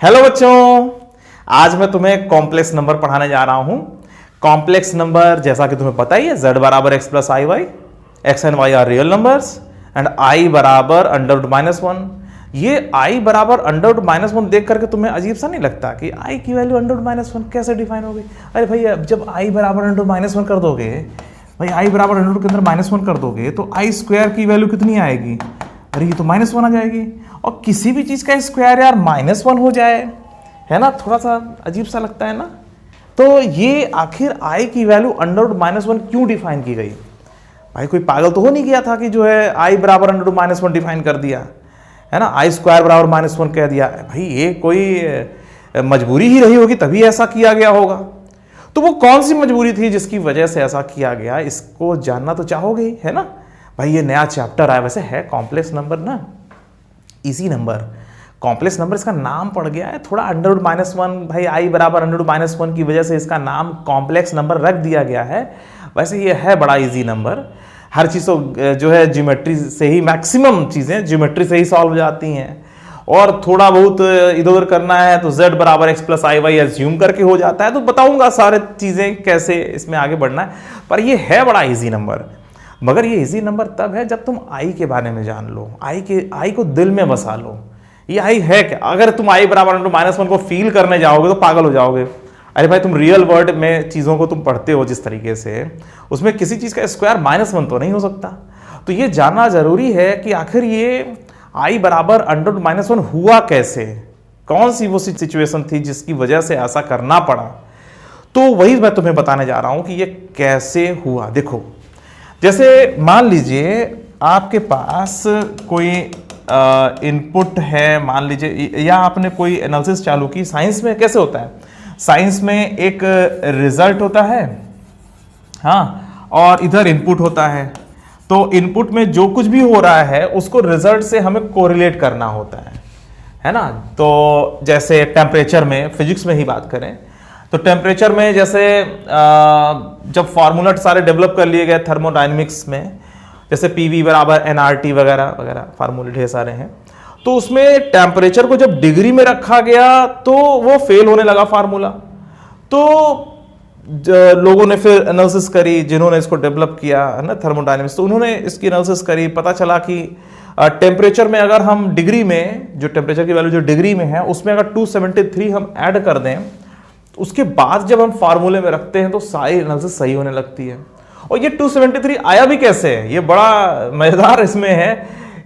Hello बच्चों, आज मैं तुम्हें कॉम्प्लेक्स नंबर पढ़ाने जा रहा हूं। कॉम्प्लेक्स नंबर जैसा कि तुम्हें पता ही है, z बराबर x plus i y, x and y are real numbers and i बराबर अंडर रूट माइनस वन। ये i बराबर अंडर रूट माइनस वन देख करके तुम्हें अजीब सा नहीं लगता कि i की value under root minus one कैसे डिफाइन होगी? अरे भाई, अब जब i बराबर अंडर रूट माइनस वन कर दोगे, भाई i बराबर अंडर रूट के अंदर माइनस वन कर दोगे तो i स्क्वायर की वैल्यू कितनी आएगी? अरे ये तो माइनस वन आ जाएगी। और किसी भी चीज का स्क्वायर यार माइनस वन हो जाए, है ना, थोड़ा सा अजीब सा लगता है ना। तो ये आखिर i की value under root minus one क्यों डिफाइन की गई? भाई कोई पागल तो हो नहीं गया था कि जो है i बराबर under root minus one define कर दिया, है ना, i स्क्वायर बराबर माइनस वन कह दिया। भाई ये कोई मजबूरी ही रही होगी तभी ऐसा किया गया होगा। तो वो कौन सी मजबूरी थी जिसकी वजह से ऐसा किया गया, इसको जानना तो चाहोगे ही, है ना। भाई ये नया चैप्टर आया, वैसे है कॉम्प्लेक्स नंबर ना, इजी नंबर। कॉम्प्लेक्स नंबर इसका नाम पड़ गया है थोड़ा अंडर रूट माइनस वन, भाई i बराबर अंडर रूट माइनस वन की वजह से इसका नाम कॉम्प्लेक्स नंबर रख दिया गया है। वैसे ये है बड़ा इजी नंबर, हर चीज़ तो जो है ज्योमेट्री से ही, मैक्सिमम चीज़ें ज्योमेट्री से ही सॉल्व हो जाती हैं, और थोड़ा बहुत इधर उधर करना है तो z बराबर x plus i Y assume करके हो जाता है। तो बताऊंगा सारे चीज़ें कैसे इसमें आगे बढ़ना है, पर ये है बड़ा इजी नंबर। मगर ये इजी नंबर तब है जब तुम i के बारे में जान लो, i को दिल में बसा लो। ये i है क्या? अगर तुम i बराबर अंडर माइनस वन को फील करने जाओगे तो पागल हो जाओगे। अरे भाई, तुम रियल वर्ल्ड में चीज़ों को तुम पढ़ते हो जिस तरीके से, उसमें किसी चीज़ का स्क्वायर माइनस वन तो नहीं हो सकता। तो ये जानना जरूरी है कि आखिर ये i बराबर अंडर माइनस वन हुआ कैसे, कौन सी वो सिचुएशन थी जिसकी वजह से ऐसा करना पड़ा। तो वही मैं तुम्हें बताने जा रहा हूं कि ये कैसे हुआ। देखो, जैसे मान लीजिए आपके पास कोई इनपुट है, मान लीजिए, या आपने कोई एनालिसिस चालू की। साइंस में कैसे होता है, साइंस में एक रिजल्ट होता है, हाँ, और इधर इनपुट होता है। तो इनपुट में जो कुछ भी हो रहा है उसको रिजल्ट से हमें कोरिलेट करना होता है ना। तो जैसे टेम्परेचर में, फिजिक्स में ही बात करें तो टेम्परेचर में जैसे जब फार्मूला सारे डेवलप कर लिए गए थर्मोडायनेमिक्स में, जैसे पीवी बराबर एनआरटी वगैरह वगैरह फार्मूले ढेर सारे हैं, तो उसमें टेम्परेचर को जब डिग्री में रखा गया तो वो फेल होने लगा फार्मूला। तो लोगों ने फिर एनालिसिस करी, जिन्होंने इसको डेवलप किया है ना थर्मोडायनेमिक्स, तो उन्होंने इसकी एनालिसिस करी। पता चला कि टेम्परेचर में अगर हम डिग्री में, जो टेम्परेचर की वैल्यू जो डिग्री में है उसमें अगर 273 हम ऐड कर दें, उसके बाद जब हम फार्मूले में रखते हैं तो सारी एनालिसिस सही होने लगती है। और ये 273 आया भी कैसे है, ये बड़ा मजेदार इसमें है।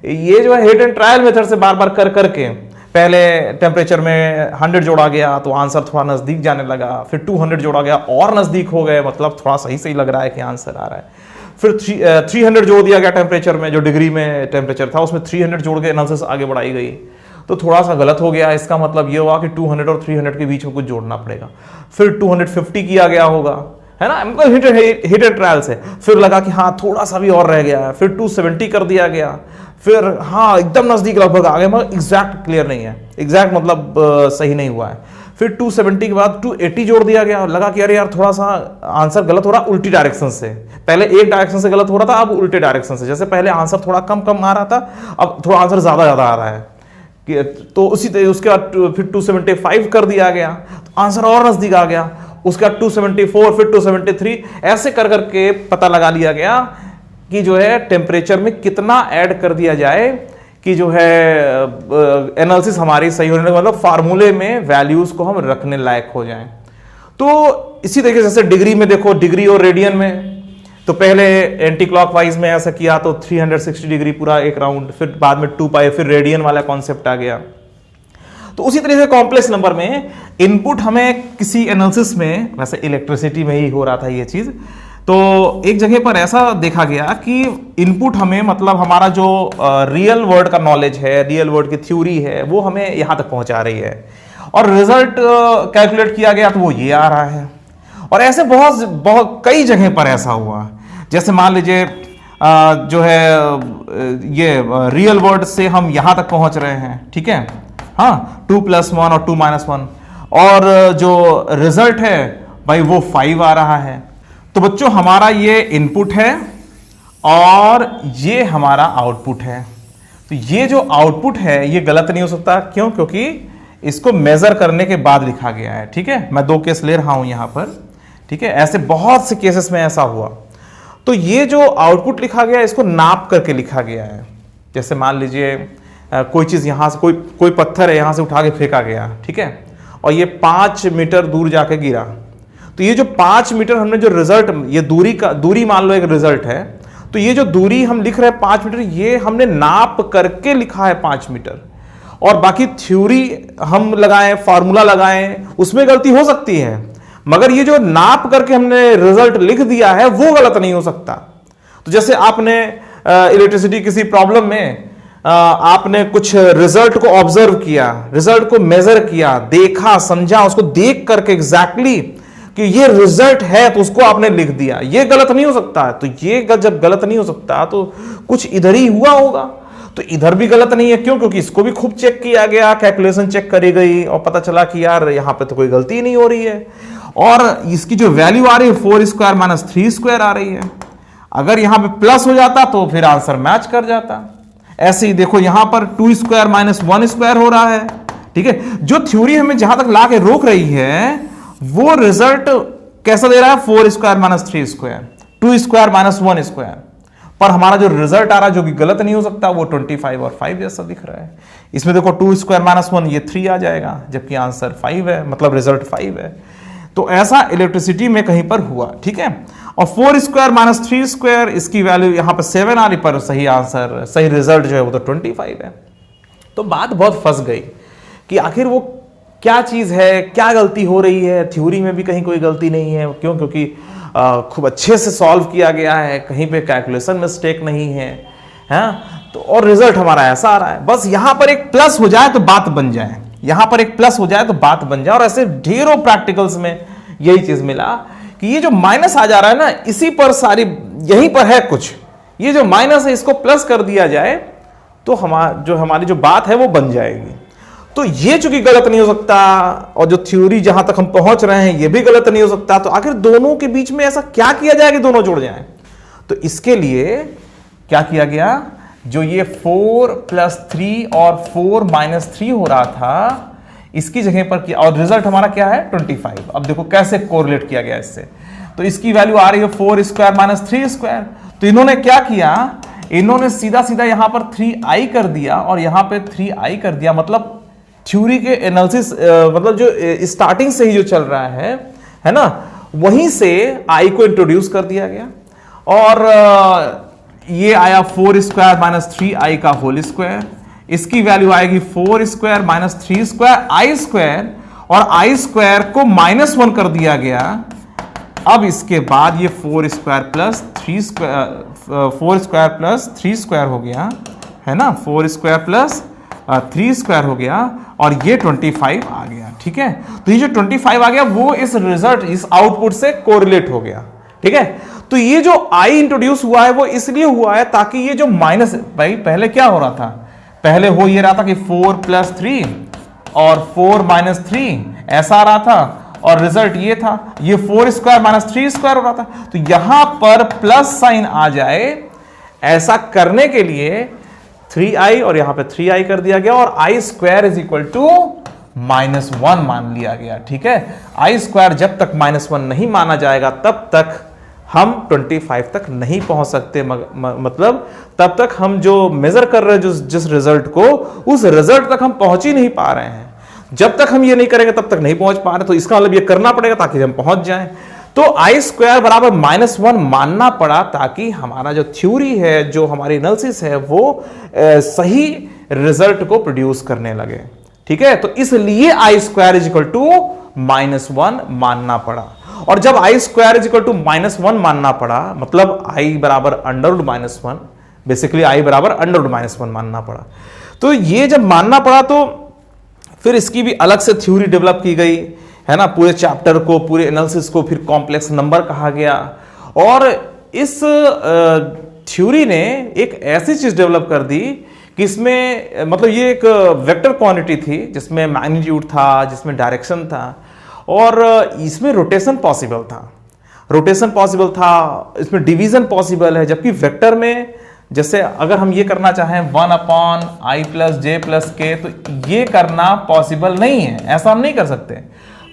ये जो है हिट एंड ट्रायल मेथड से बार बार कर करके, पहले टेम्परेचर में 100 जोड़ा गया तो आंसर थोड़ा नजदीक जाने लगा, फिर 200 जोड़ा गया और नजदीक हो गए, मतलब थोड़ा सही सही लग रहा है कि आंसर आ रहा है। फिर 300 जोड़ दिया गया टेम्परेचर में, जो डिग्री में टेम्परेचर था उसमें 300 जोड़ के एनालिसिस आगे बढ़ाई गई, तो थोड़ा सा गलत हो गया। इसका मतलब ये हुआ कि 200 और 300 के बीच में कुछ जोड़ना पड़ेगा। फिर 250 किया गया होगा, है ना, मतलब हिट एंड ट्रायल से। फिर लगा कि हाँ थोड़ा सा भी और रह गया है, फिर 270 कर दिया गया, फिर हाँ एकदम नजदीक लगभग आ गए, मगर एग्जैक्ट क्लियर नहीं है, एग्जैक्ट मतलब सही नहीं हुआ है। फिर 270 के बाद 280 जोड़ दिया गया, लगा कि अरे यार थोड़ा सा आंसर गलत हो रहा उल्टी डायरेक्शन से, पहले एक डायरेक्शन से गलत हो रहा था, अब उल्टे डायरेक्शन से। जैसे पहले आंसर थोड़ा कम कम आ रहा था, अब थोड़ा आंसर ज्यादा ज्यादा आ रहा है। तो उसी तरह उसके बाद फिर 275 कर दिया गया, तो आंसर और नजदीक आ गया। उसके बाद 274, फिर 273, ऐसे कर करके पता लगा लिया गया कि जो है टेम्परेचर में कितना ऐड कर दिया जाए कि जो है एनालिसिस हमारी सही होने लगे, मतलब फार्मूले में वैल्यूज को हम रखने लायक हो जाएं। तो इसी तरीके से डिग्री में देखो, डिग्री और रेडियन में तो पहले एंटी क्लॉकवाइज में ऐसा किया तो 360 डिग्री पूरा एक राउंड, फिर बाद में 2 पाई, फिर रेडियन वाला कॉन्सेप्ट आ गया। तो उसी तरह से कॉम्प्लेक्स नंबर में इनपुट हमें किसी एनालिसिस में, वैसे इलेक्ट्रिसिटी में ही हो रहा था ये चीज, तो एक जगह पर ऐसा देखा गया कि इनपुट हमें, मतलब हमारा जो रियल वर्ल्ड का नॉलेज है, रियल वर्ल्ड की थ्योरी है, वो हमें यहां तक पहुंचा रही है, और रिजल्ट कैलकुलेट किया गया तो वो ये आ रहा है। और ऐसे बहुत कई जगह पर ऐसा हुआ। जैसे मान लीजिए जो है ये रियल वर्ल्ड से हम यहां तक पहुंच रहे हैं, ठीक है, हाँ, 2+1 और 2-1, और जो रिजल्ट है भाई वो 5 आ रहा है। तो बच्चों हमारा ये इनपुट है और ये हमारा आउटपुट है। तो ये जो आउटपुट है ये गलत नहीं हो सकता, क्यों? क्योंकि इसको मेजर करने के बाद लिखा गया है। ठीक है, मैं 2 केस ले रहा हूं यहां पर। ठीक है, ऐसे बहुत से केसेस में ऐसा हुआ। तो ये जो आउटपुट लिखा गया है इसको नाप करके लिखा गया है। जैसे मान लीजिए कोई चीज यहां से कोई पत्थर है, यहां से उठा के फेंका गया, ठीक है, और ये 5 मीटर दूर जाके गिरा। तो ये जो 5 मीटर हमने जो रिजल्ट, ये दूरी मान लो एक रिजल्ट है, तो ये जो दूरी हम लिख रहे हैं 5 मीटर, ये हमने नाप करके लिखा है 5 मीटर। और बाकी थ्योरी हम लगाएं, फार्मूला लगाएं, उसमें गलती हो सकती है, मगर ये जो नाप करके हमने रिजल्ट लिख दिया है वो गलत नहीं हो सकता। तो जैसे आपने इलेक्ट्रिसिटी किसी प्रॉब्लम में आपने कुछ रिजल्ट को ऑब्जर्व किया, रिजल्ट को मेजर किया, देखा, समझा, उसको देख करके एग्जैक्टली कि ये रिजल्ट है तो उसको आपने लिख दिया, ये गलत नहीं हो सकता। तो ये जब गलत नहीं हो सकता तो कुछ इधर ही हुआ होगा। तो इधर भी गलत नहीं है, क्यों? क्योंकि इसको भी खूब चेक किया गया, कैलकुलेशन चेक करी गई और पता चला कि यार यहां पे तो कोई गलती नहीं हो रही है। और इसकी जो वैल्यू आ रही है 4 स्क्वायर माइनस 3 स्क्वायर आ रही है। अगर यहां पे प्लस हो जाता तो फिर आंसर मैच कर जाता। ऐसे ही देखो यहां पर 2 स्क्वायर माइनस 1 स्क्वायर हो रहा है। ठीक है, जो थ्योरी हमें जहां तक ला के रोक रही है वो रिजल्ट कैसा दे रहा है? 4 square minus 3 square, 2 square minus 1 square. पर हमारा जो रिजल्ट आ रहा है जो कि गलत नहीं हो सकता वो 25 और 5 जैसा दिख रहा है। इसमें देखो 2 स्क्वायर माइनस 1 ये 3 आ जाएगा, जबकि आंसर 5 है, मतलब रिजल्ट 5 है। तो ऐसा इलेक्ट्रिसिटी में कहीं पर हुआ। ठीक है, और 4 स्क्वायर माइनस 3 स्क्वायर, इसकी वैल्यू यहां पर 7 आ रही, पर सही आंसर, सही रिजल्ट जो है वो तो 25 है। तो बात बहुत फंस गई कि आखिर वो क्या चीज है, क्या गलती हो रही है। थ्योरी में भी कहीं कोई गलती नहीं है, क्यों? क्योंकि खूब अच्छे से सॉल्व किया गया है, कहीं पे कैलकुलेशन मिस्टेक नहीं है, तो और रिजल्ट हमारा ऐसा आ रहा है। बस यहां पर एक प्लस हो जाए तो बात बन जाए, यहां पर एक प्लस हो जाए तो बात बन जाए। और ऐसे ढेरों प्रैक्टिकल्स में यही चीज मिला कि ये जो माइनस आ जा रहा है ना, इसी पर सारी, यहीं पर है कुछ, ये जो माइनस है इसको प्लस कर दिया जाए तो हमारी जो बात है वो बन जाएगी। तो ये चूंकि गलत नहीं हो सकता, और जो थ्योरी जहां तक हम पहुंच रहे हैं ये भी गलत नहीं हो सकता, तो आखिर दोनों के बीच में ऐसा क्या किया जाए कि दोनों जुड़ जाएं? तो इसके लिए क्या किया गया, जो ये 4 प्लस 3 और 4 माइनस 3 हो रहा था, इसकी जगह पर किया, और रिजल्ट हमारा क्या है 25। अब देखो कैसे कोरिलेट किया गया इससे। तो इसकी वैल्यू आ रही है 4 स्क्वायर माइनस 3 स्क्वायर। तो इन्होंने क्या किया, इन्होंने सीधा सीधा यहां पर 3i कर दिया और यहां पे 3i कर दिया। मतलब थ्योरी के एनालिसिस, मतलब जो स्टार्टिंग से ही जो चल रहा है ना, वहीं से i को इंट्रोड्यूस कर दिया गया। और ये आया 4 स्क्वायर माइनस 3i का होल स्क्वायर। इसकी वैल्यू आएगी 4 square minus 3 square i square, और i स्क्वायर को -1 कर दिया गया। अब इसके बाद ये 4 square plus 3 square, 4 square plus 3 square हो गया, है ना, 4 स्क्वायर प्लस 3 स्क्वायर हो गया, और ये 25 आ गया। ठीक है, तो ये जो 25 आ गया वो इस रिजल्ट, इस आउटपुट से कोरिलेट हो गया। ठीक है, तो ये जो i इंट्रोड्यूस हुआ है वो इसलिए हुआ है ताकि ये जो माइनस, भाई पहले क्या हो रहा था, पहले हो ये रहा था कि 4 प्लस 3 और 4 माइनस 3 ऐसा आ रहा था, और रिजल्ट ये था, ये 4 स्क्वायर माइनस 3 स्क्वायर हो रहा था। तो यहां पर प्लस साइन आ जाए, ऐसा करने के लिए 3i और यहां पे 3i कर दिया गया, और i square is equal to -1 मान लिया गया। ठीक है, i स्क्वायर जब तक -1 नहीं माना जाएगा तब तक हम 25 तक नहीं पहुंच सकते। मतलब तब तक हम जो मेजर कर रहे हैं जिस रिजल्ट को, उस रिजल्ट तक हम पहुंच ही नहीं पा रहे हैं। जब तक हम ये नहीं करेंगे तब तक नहीं पहुंच पा रहे। तो इसका मतलब ये करना पड़ेगा ताकि हम पहुंच जाएं। तो i स्क्वायर बराबर -1 मानना पड़ा ताकि हमारा जो थ्योरी है, जो हमारी एनालिसिस है, वो सही रिजल्ट को प्रोड्यूस करने लगे। ठीक है, तो इसलिए i square is equal to -1 मानना पड़ा। और जब i square is equal to -1 मानना पड़ा, मतलब i बराबर √-1, बेसिकली i बराबर √-1 मानना पड़ा। तो ये जब मानना पड़ा तो फिर इसकी भी अलग से थ्योरी डेवलप की गई, है ना, पूरे चैप्टर को, पूरे एनालिसिस को फिर कॉम्प्लेक्स नंबर कहा गया। और इस थ्योरी ने एक ऐसी चीज डेवलप कर दी कि इसमें, मतलब ये एक वेक्टर क्वांटिटी थी जिसमें मैग्नीट्यूड था, जिसमें डायरेक्शन था, और इसमें रोटेशन पॉसिबल था, इसमें डिवीजन पॉसिबल है। जबकि वेक्टर में जैसे अगर हम ये करना चाहें 1/i प्लस जे प्लस के, तो ये करना पॉसिबल नहीं है, ऐसा हम नहीं कर सकते।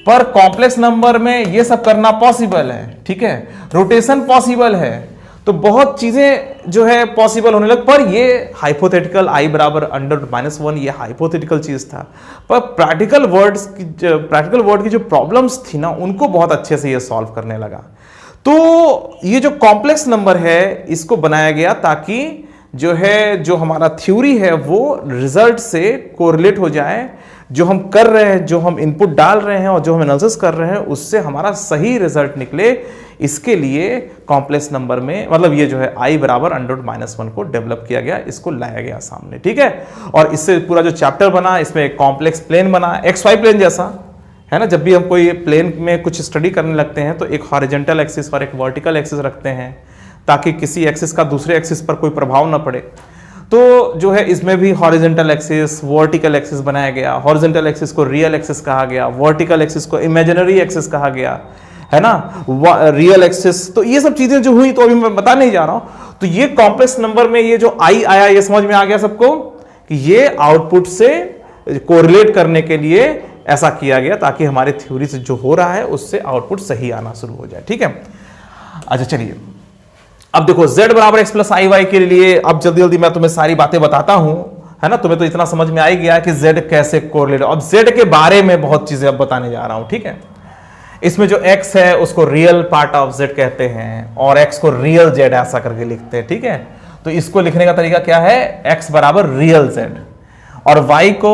पर कॉम्प्लेक्स नंबर में ये सब करना पॉसिबल है, ठीक है, रोटेशन पॉसिबल है, तो बहुत चीजें जो है पॉसिबल होने लग। पर ये हाइपोथेटिकल i बराबर √-1 ये हाइपोथेटिकल चीज था, पर प्रैक्टिकल वर्ड की जो प्रॉब्लम्स थी ना, उनको बहुत अच्छे से ये सॉल्व करने लगा। तो ये जो कॉम्प्लेक्स नंबर है इसको बनाया गया ताकि जो हमारा थ्योरी है वो रिजल्ट से कोरिलेट हो जाए, जो हम कर रहे हैं, जो हम इनपुट डाल रहे हैं और जो हम एनालिसिस कर रहे हैं उससे हमारा सही रिजल्ट निकले। इसके लिए कॉम्प्लेक्स नंबर में मतलब ये जो है i बराबर √-1 को डेवलप किया गया, इसको लाया गया सामने, ठीक है। और इससे पूरा जो चैप्टर बना, इसमें एक कॉम्प्लेक्स प्लेन बना, XY प्लेन जैसा है ना। जब भी हम कोई प्लेन में कुछ स्टडी करने लगते हैं तो एक हॉरिजॉन्टल एक्सिस और एक वर्टिकल एक्सिस रखते हैं ताकि किसी एक्सिस का दूसरे एक्सिस पर कोई प्रभाव ना पड़े। तो जो है इसमें भी हॉरिजॉन्टल एक्सिस, वर्टिकल एक्सिस बनाया गया। हॉरिजॉन्टल एक्सिस को रियल एक्सिस कहा गया, वर्टिकल एक्सिस को इमेजिनरी एक्सिस कहा गया, है ना, रियल एक्सिस। तो ये सब चीजें जो हुई तो अभी मैं बता नहीं जा रहा हूं। तो ये कॉम्प्लेक्स नंबर में ये जो i आया, ये समझ में आ गया सबको कि ये आउटपुट से कोरिलेट करने के लिए ऐसा किया गया ताकि हमारे थ्योरी से जो हो रहा है उससे आउटपुट सही आना शुरू हो जाए, ठीक है। अच्छा चलिए, अब देखो z बराबर x प्लस आई वाई के लिए अब जल्दी जल्दी मैं तुम्हें सारी बातें बताता हूं, है ना। तुम्हें तो इतना समझ में आ ही गया कि z कैसे कोरिलेट। अब z के बारे में बहुत चीजें अब बताने जा रहा हूं, ठीक है। इसमें जो x है उसको रियल पार्ट ऑफ z कहते हैं और x को रियल z ऐसा करके लिखते हैं, ठीक है। तो इसको लिखने का तरीका क्या है, x बराबर रियल z और y को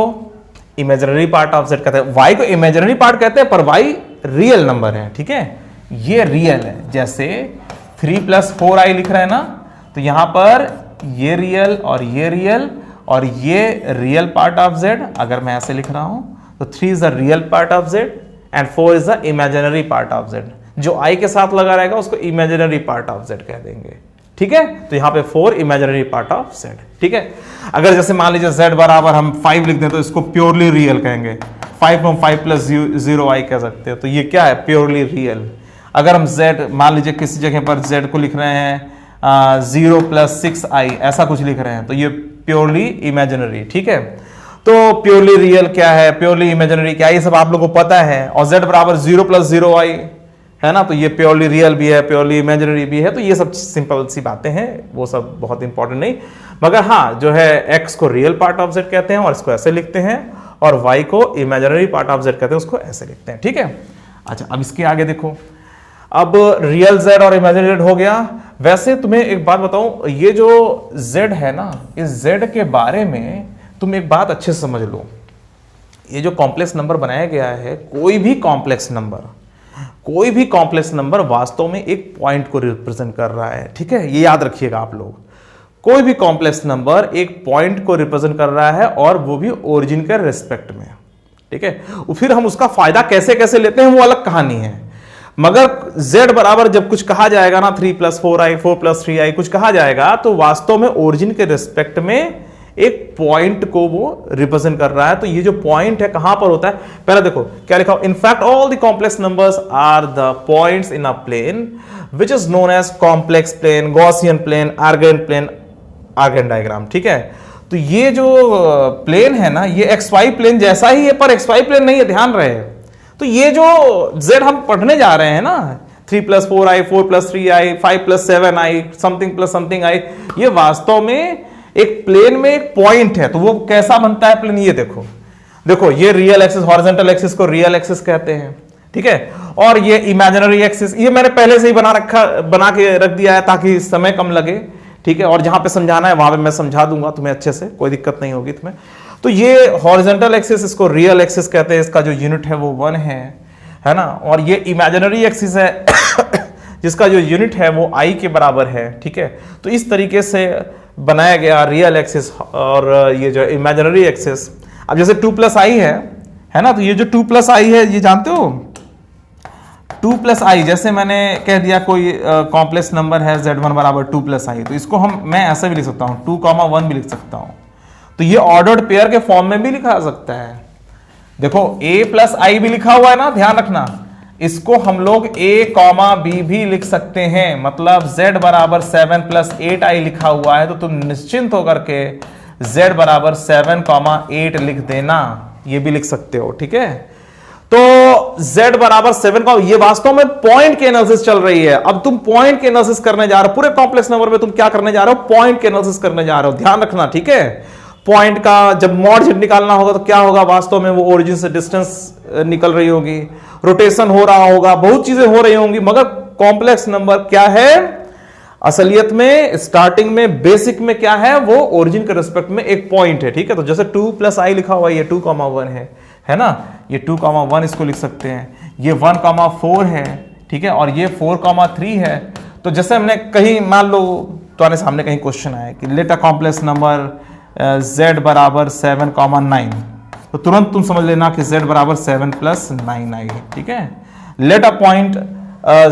इमेजिनरी पार्ट ऑफ z कहते हैं। y को इमेजिनरी पार्ट कहते हैं पर y रियल नंबर है, ठीक है, ये रियल है। जैसे 3 + 4i लिख रहे हैं ना, तो यहां पर ये रियल और ये रियल और ये रियल पार्ट ऑफ z। अगर मैं ऐसे लिख रहा हूं तो 3 is the real part of z and 4 is the imaginary part of z। जो i के साथ लगा रहेगा उसको इमेजिनरी पार्ट ऑफ z कह देंगे, ठीक है। तो यहां पे 4 इमेजिनरी पार्ट ऑफ z, ठीक है। अगर जैसे मान लीजिए z बराबर हम 5 लिख दें तो इसको प्योरली रियल कहेंगे। 5 को हम 5 + 0i कह सकते हैं, तो ये क्या है, प्योरली रियल। अगर हम z मान लीजिए किसी जगह पर z को लिख रहे हैं 0 + 6i ऐसा कुछ लिख रहे हैं, तो ये प्योरली इमेजिनरी, ठीक है। तो प्योरली रियल क्या है, प्योरली इमेजिनरी क्या है, ये सब आप लोगों को पता है। और z बराबर 0 + 0i है ना, तो ये प्योरली रियल भी है, प्योरली इमेजिनरी भी है। तो ये सब सिंपल सी बातें हैं, वो सब बहुत इंपॉर्टेंट नहीं। मगर हाँ, जो है x को रियल पार्ट ऑफ z कहते हैं और इसको ऐसे लिखते हैं, और y को इमेजिनरी पार्ट ऑफ z कहते हैं, उसको ऐसे लिखते हैं, ठीक है। अच्छा, अब इसके आगे देखो, अब रियल z और इमेजिनरी z हो गया। वैसे तुम्हें एक बात बताऊं, ये जो z है ना, इस z के बारे में तुम एक बात अच्छे से समझ लो। ये जो कॉम्प्लेक्स नंबर बनाया गया है, कोई भी कॉम्प्लेक्स नंबर वास्तव में एक पॉइंट को रिप्रेजेंट कर रहा है, ठीक है। ये याद रखिएगा आप लोग, कोई भी कॉम्प्लेक्स नंबर एक पॉइंट को रिप्रेजेंट कर रहा है और वो भी ओरिजिन के रिस्पेक्ट में, ठीक है। फिर हम उसका फायदा कैसे कैसे लेते हैं वो अलग कहानी है। मगर z बराबर जब कुछ कहा जाएगा ना, 3 + 4i 4 + 3i कुछ कहा जाएगा, तो वास्तव में ओरिजिन के रिस्पेक्ट में एक पॉइंट को वो रिप्रेजेंट कर रहा है। तो ये जो पॉइंट है कहां पर होता है, पहले देखो क्या लिखा, in fact all the complex numbers are the points in a plane which is known as complex plane, Gaussian plane, Argand plane, Argand diagram, ठीक है। तो ये जो प्लेन है ना, ये XY प्लेन जैसा ही है पर XY प्लेन नहीं है, ध्यान रहे। तो ये जो z हम पढ़ने जा रहे हैं ना, 3 + 4i 4 + 3i 5 + 7i something i, ये वास्तव में एक प्लेन में एक पॉइंट है। तो वो कैसा बनता है प्लेन, ये देखो ये रियल एक्सिस, हॉरिजॉन्टल एक्सिस को रियल एक्सिस कहते हैं, ठीक है। और ये इमेजिनरी एक्सिस, ये मैंने पहले से ही बना के रख दिया है ताकि समय कम लगे, ठीक है। और जहां पे समझाना है वहां पे मैं समझा दूंगा तुम्हें अच्छे से, कोई दिक्कत नहीं होगी तुम्हें। तो ये हॉरिजॉन्टल एक्सिस, इसको रियल एक्सिस कहते हैं, इसका जो यूनिट है वो 1 है ना। और ये इमेजिनरी एक्सिस है जिसका जो यूनिट है वो i के बराबर है, ठीक है। तो इस तरीके से बनाया गया रियल एक्सिस और ये जो इमेजिनरी एक्सिस। अब जैसे 2 + i है ना, तो ये जो 2 + i है, ये जानते हो 2 + i, जैसे मैंने कह दिया कोई कॉम्प्लेक्स नंबर है z1 बराबर 2 + i, तो इसको मैं ऐसे भी लिख सकता हूं, 2, 1 भी लिख सकता हूं। तो ये ऑर्डर्ड पेयर के फॉर्म में भी लिखा जा सकता है। देखो a + i भी लिखा हुआ है ना, ध्यान रखना, इसको हम लोग a कॉमा बी भी लिख सकते हैं, मतलब z बराबर 7 प्लस 8i लिखा हुआ है तो तुम निश्चिंत होकर के z बराबर 7 कॉमा 8 लिख देना, ये भी लिख सकते हो, ठीक है। तो z बराबर 7 का, ये वास्तव में पॉइंट की एनालिसिस चल रही है। अब तुम पॉइंट की एनालिसिस करने जा रहे हो, पूरे कॉम्प्लेक्स नंबर में तुम क्या करने जा रहे हो, पॉइंट की एनालिसिस करने जा रहे हो, ध्यान रखना, ठीक है। पॉइंट का जब मॉड z निकालना होगा तो क्या होगा, वास्तव में वो ओरिजिन से डिस्टेंस निकल रही होगी, रोटेशन हो रहा होगा, बहुत चीजें हो रही होंगी, मगर कॉम्प्लेक्स नंबर क्या है असलियत में, स्टार्टिंग में, बेसिक में क्या है, वो ओरिजिन के रिस्पेक्ट में एक पॉइंट है, ठीक है। तो जैसे 2 प्लस आई लिखा हुआ है, ये 2,1 है ना, ये 2,1 इसको लिख सकते हैं, ये 1,4 है, ठीक है, और ये 4,3 है। तो जैसे हमने कहीं मान लो तुम्हारे सामने कहीं क्वेश्चन आया कि let a complex number z बराबर 7,9, तो तुरंत तुम समझ लेना कि z बराबर 7 प्लस 9 आई, ठीक है। लेट अ पॉइंट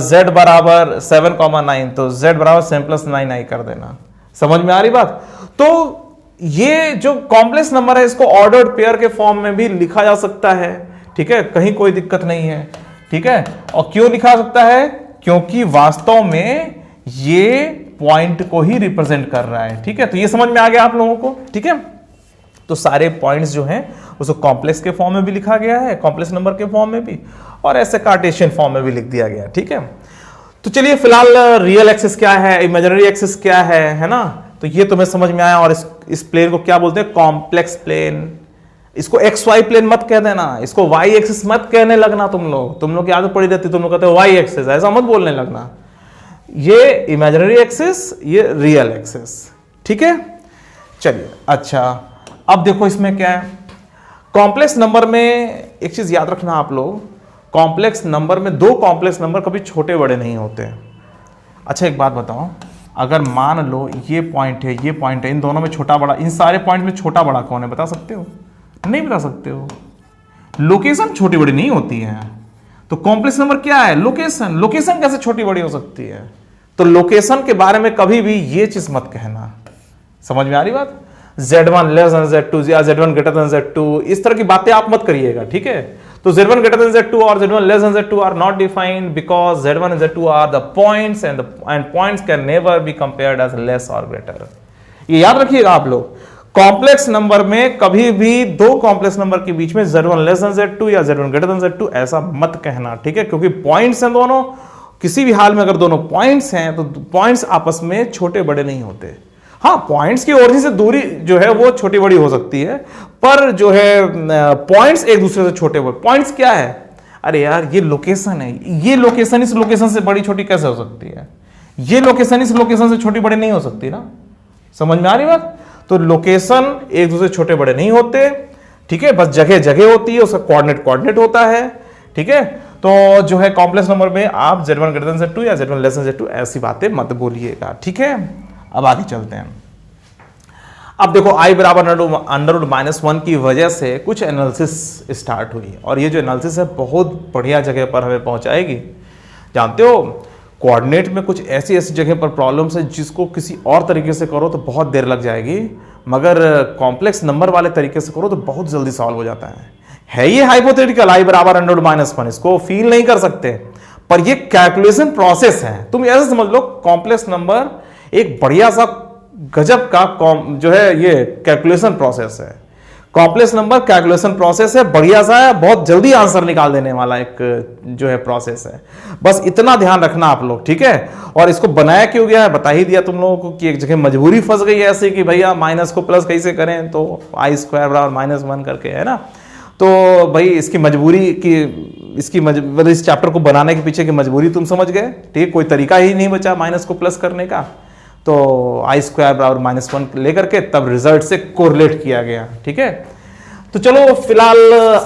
z बराबर 7,9, तो z बराबर 7 प्लस 9 आई कर देना, समझ में आ रही बात। तो ये जो कॉम्प्लेक्स नंबर है इसको ऑर्डर्ड पेयर के फॉर्म में भी लिखा जा सकता है, ठीक है, कहीं कोई दिक्कत नहीं है, ठीक है। और क्यों लिखा सकता है, क्योंकि वास्तव में ये पॉइंट को ही रिप्रेजेंट कर रहा है, ठीक है। तो ये समझ में आ गया आप लोगों को, ठीक है। तो सारे पॉइंट्स जो हैं उसको कॉम्प्लेक्स के फॉर्म में भी लिखा गया है, कॉम्प्लेक्स नंबर के फॉर्म में भी, और ऐसे कार्टेशियन फॉर्म में भी लिख दिया गया, ठीक है। तो चलिए फिलहाल रियल एक्सिस क्या है, इमेजिनरी एक्सिस क्या है ना, तो ये तुम्हें समझ में आया। और इस प्लेन को क्या बोलते हैं, कॉम्प्लेक्स प्लेन। इसको एक्स वाई प्लेन मत कह देना, इसको वाई एक्सिस मत कहने लगना, तुम लोग की आदत पड़ी रहती, तुम लोग कहते हो वाई एक्सिस, ऐसा मत बोलने लगना। ये इमेजिनरी एक्सिस, ये रियल एक्सिस, ठीक है। चलिए अच्छा, अब देखो इसमें क्या है, कॉम्प्लेक्स नंबर में एक चीज याद रखना आप लोग, कॉम्प्लेक्स नंबर में दो कॉम्प्लेक्स नंबर कभी छोटे बड़े नहीं होते। अच्छा एक बात बताओ, अगर मान लो ये पॉइंट है, ये पॉइंट है, इन दोनों में छोटा बड़ा, इन सारे पॉइंट में छोटा बड़ा कौन है, बता सकते हो? नहीं बता सकते हो। लोकेशन छोटी बड़ी नहीं होती है। तो कॉम्प्लेक्स नंबर क्या है, लोकेशन। लोकेशन कैसे छोटी बड़ी हो सकती है? तो लोकेशन के बारे में कभी भी ये चीज मत कहना, समझ में आ रही बात। Z1 लेस देन Z2 या Z1 ग्रेटर देन Z2, इस तरह की बातें आप मत करिएगा, ठीक है। तो Z1 greater than Z2 और Z1 less than Z2 are not defined because Z1 and Z2 are the points and points can never be compared as less or greater. ये याद रखिएगा आप लोग, कॉम्प्लेक्स नंबर में कभी भी दो कॉम्प्लेक्स नंबर के बीच में Z1 less than Z2 या Z1 greater than Z2 ऐसा मत कहना, ठीक है, क्योंकि पॉइंट्स हैं दोनों, किसी भी हाल में अगर दोनों पॉइंट्स हैं तो पॉइंट्स आपस में छोटे बड़े नहीं होते। हाँ, पॉइंट्स की ओरिजिन से दूरी जो है वो छोटी बड़ी हो सकती है, पर जो है पॉइंट्स एक दूसरे से छोटे बड़े। पॉइंट्स क्या है, अरे यार ये लोकेशन है, ये लोकेशन इस लोकेशन से बड़ी छोटी कैसे हो सकती है, ये लोकेशन इस लोकेशन से छोटी बड़ी नहीं हो सकती ना, समझ में आ रही बात। तो लोकेशन एक दूसरे छोटे बड़े नहीं होते, ठीक है, बस जगह जगह होती है, उसका कोऑर्डिनेट होता है, ठीक है। तो जो है कॉम्प्लेक्स नंबर में आप Z1 greater than Z2 या Z1 less than Z2 ऐसी बातें मत बोलिएगा, ठीक है। अब आगे चलते हैं। अब देखो i बराबर √-1 की वजह से कुछ एनालिसिस स्टार्ट हुई, और ये जो एनालिसिस है बहुत बढ़िया जगह पर हमें पहुंचाएगी। जानते हो, कोऑर्डिनेट में कुछ ऐसी जगह पर प्रॉब्लम्स है जिसको किसी और तरीके से करो तो बहुत देर लग जाएगी, मगर कॉम्प्लेक्स नंबर वाले तरीके से करो तो बहुत जल्दी सॉल्व हो जाता है ये हाइपोथेटिकल i बराबर √-1, इसको फील नहीं कर सकते, पर ये कैलकुलेशन प्रोसेस है। तुम ऐसे समझ लो, कॉम्प्लेक्स नंबर एक बढ़िया सा गजब का जो है ये कैलकुलेशन प्रोसेस है। कॉम्प्लेक्स नंबर कैलकुलेशन प्रोसेस है, बढ़िया सा है, बहुत जल्दी आंसर निकाल देने वाला एक जो है प्रोसेस है। बस इतना ध्यान रखना आप लोग, ठीक है। और इसको बनाया क्यों गया है बता ही दिया तुम लोगों को कि एक जगह मजबूरी फंस गई है ऐसे कि भैया माइनस को प्लस कैसे करें, तो i² बराबर -1 करके, है ना। तो भाई इसकी मजबूरी की मतलब इस चैप्टर को बनाने के पीछे की मजबूरी तुम समझ गए, ठीक है। कोई तरीका ही नहीं बचा माइनस को प्लस करने का, तो i² बराबर -1 लेकर के तब रिजल्ट से कोरिलेट किया गया, ठीक है। तो चलो फिलहाल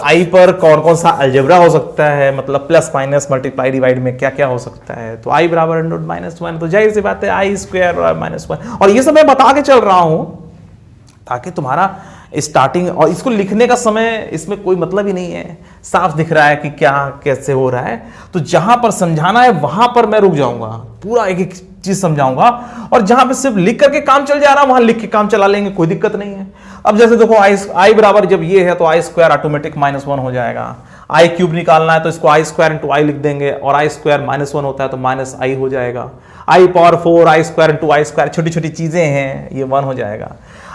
i पर कौन कौन सा अलजेब्रा हो सकता है, मतलब प्लस माइनस मल्टीप्लाई डिवाइड में क्या क्या हो सकता है। तो i बराबर √-1, तो जाहिर सी बात है i² बराबर -1, और ये सब मैं बता के चल रहा हूं ताकि तुम्हारा स्टार्टिंग और इसको लिखने का समय इसमें कोई मतलब ही नहीं है, साफ दिख रहा है कि क्या कैसे हो रहा है। तो जहां पर समझाना है वहां पर मैं रुक जाऊंगा, पूरा एक एक चीज समझाऊंगा, और जहां पे सिर्फ लिख करके काम चल जा रहा है वहां लिख के काम चला लेंगे, कोई दिक्कत नहीं है। अब जैसे देखो i बराबर जब ये है तो i² ऑटोमेटिक -1 हो जाएगा, आई क्यूब निकालना है तो इसको आई स्क्वायर इंटू आई लिख देंगे, और आई स्क्वायर -1 होता है तो माइनस आई हो जाएगा। आई पावर 4 आई स्क्वायर इंटू आई स्क्वायर, छोटी छोटी चीजें हैं, ये 1 हो जाएगा।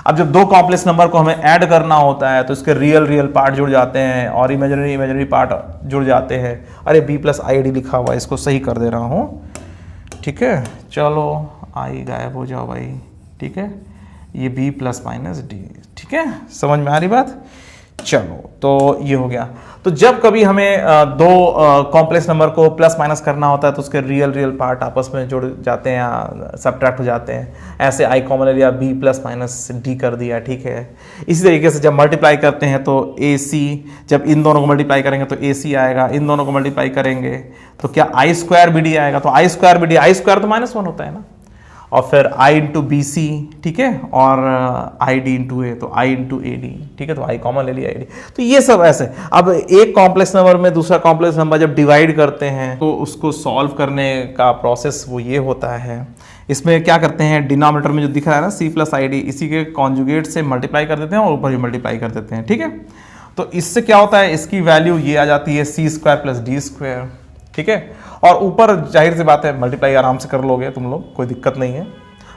अब जब दो कॉम्प्लेक्स नंबर को हमें ऐड करना होता है तो इसके रियल पार्ट जुड़ जाते हैं और इमेजिनरी पार्ट जुड़ जाते हैं। अरे b प्लस आई डी लिखा हुआ है, इसको सही कर दे रहा हूँ, ठीक है। चलो आई गायब हो जाओ भाई, ठीक है, ये b प्लस माइनस डी, ठीक है, समझ में आ रही बात। चलो तो ये हो गया। तो जब कभी हमें दो कॉम्प्लेक्स नंबर को प्लस माइनस करना होता है तो उसके रियल पार्ट आपस में जुड़ जाते हैं या सब्ट्रैक्ट हो जाते हैं। ऐसे आई कॉमन ले लिया, b प्लस माइनस डी कर दिया, ठीक है। इसी तरीके से जब मल्टीप्लाई करते हैं तो AC, जब इन दोनों को मल्टीप्लाई करेंगे तो AC आएगा, इन दोनों को मल्टीप्लाई करेंगे तो क्या आई स्क्वायर बी डी आएगा। तो आई स्क्वायर बी डी, आई स्क्वायर तो -1 होता है ना, और फिर i इंटू बी सी, ठीक है, और आई डी इंटू ए, तो i इंटू ए डी, ठीक है, तो i कॉमन ले लिया आई डी। तो ये सब ऐसे। अब एक कॉम्प्लेक्स नंबर में दूसरा कॉम्प्लेक्स नंबर जब डिवाइड करते हैं तो उसको सॉल्व करने का प्रोसेस वो ये होता है। इसमें क्या करते हैं, डिनोमिनेटर में जो दिख रहा है ना c प्लस आई डी, इसी के कॉन्जुगेट से मल्टीप्लाई कर देते हैं और ऊपर भी मल्टीप्लाई कर देते हैं, ठीक है। तो इससे क्या होता है, इसकी वैल्यू ये आ जाती है c square plus D square, ठीक है। और ऊपर जाहिर सी बात है मल्टीप्लाई आराम से कर लोगे तुम लोग, कोई दिक्कत नहीं है।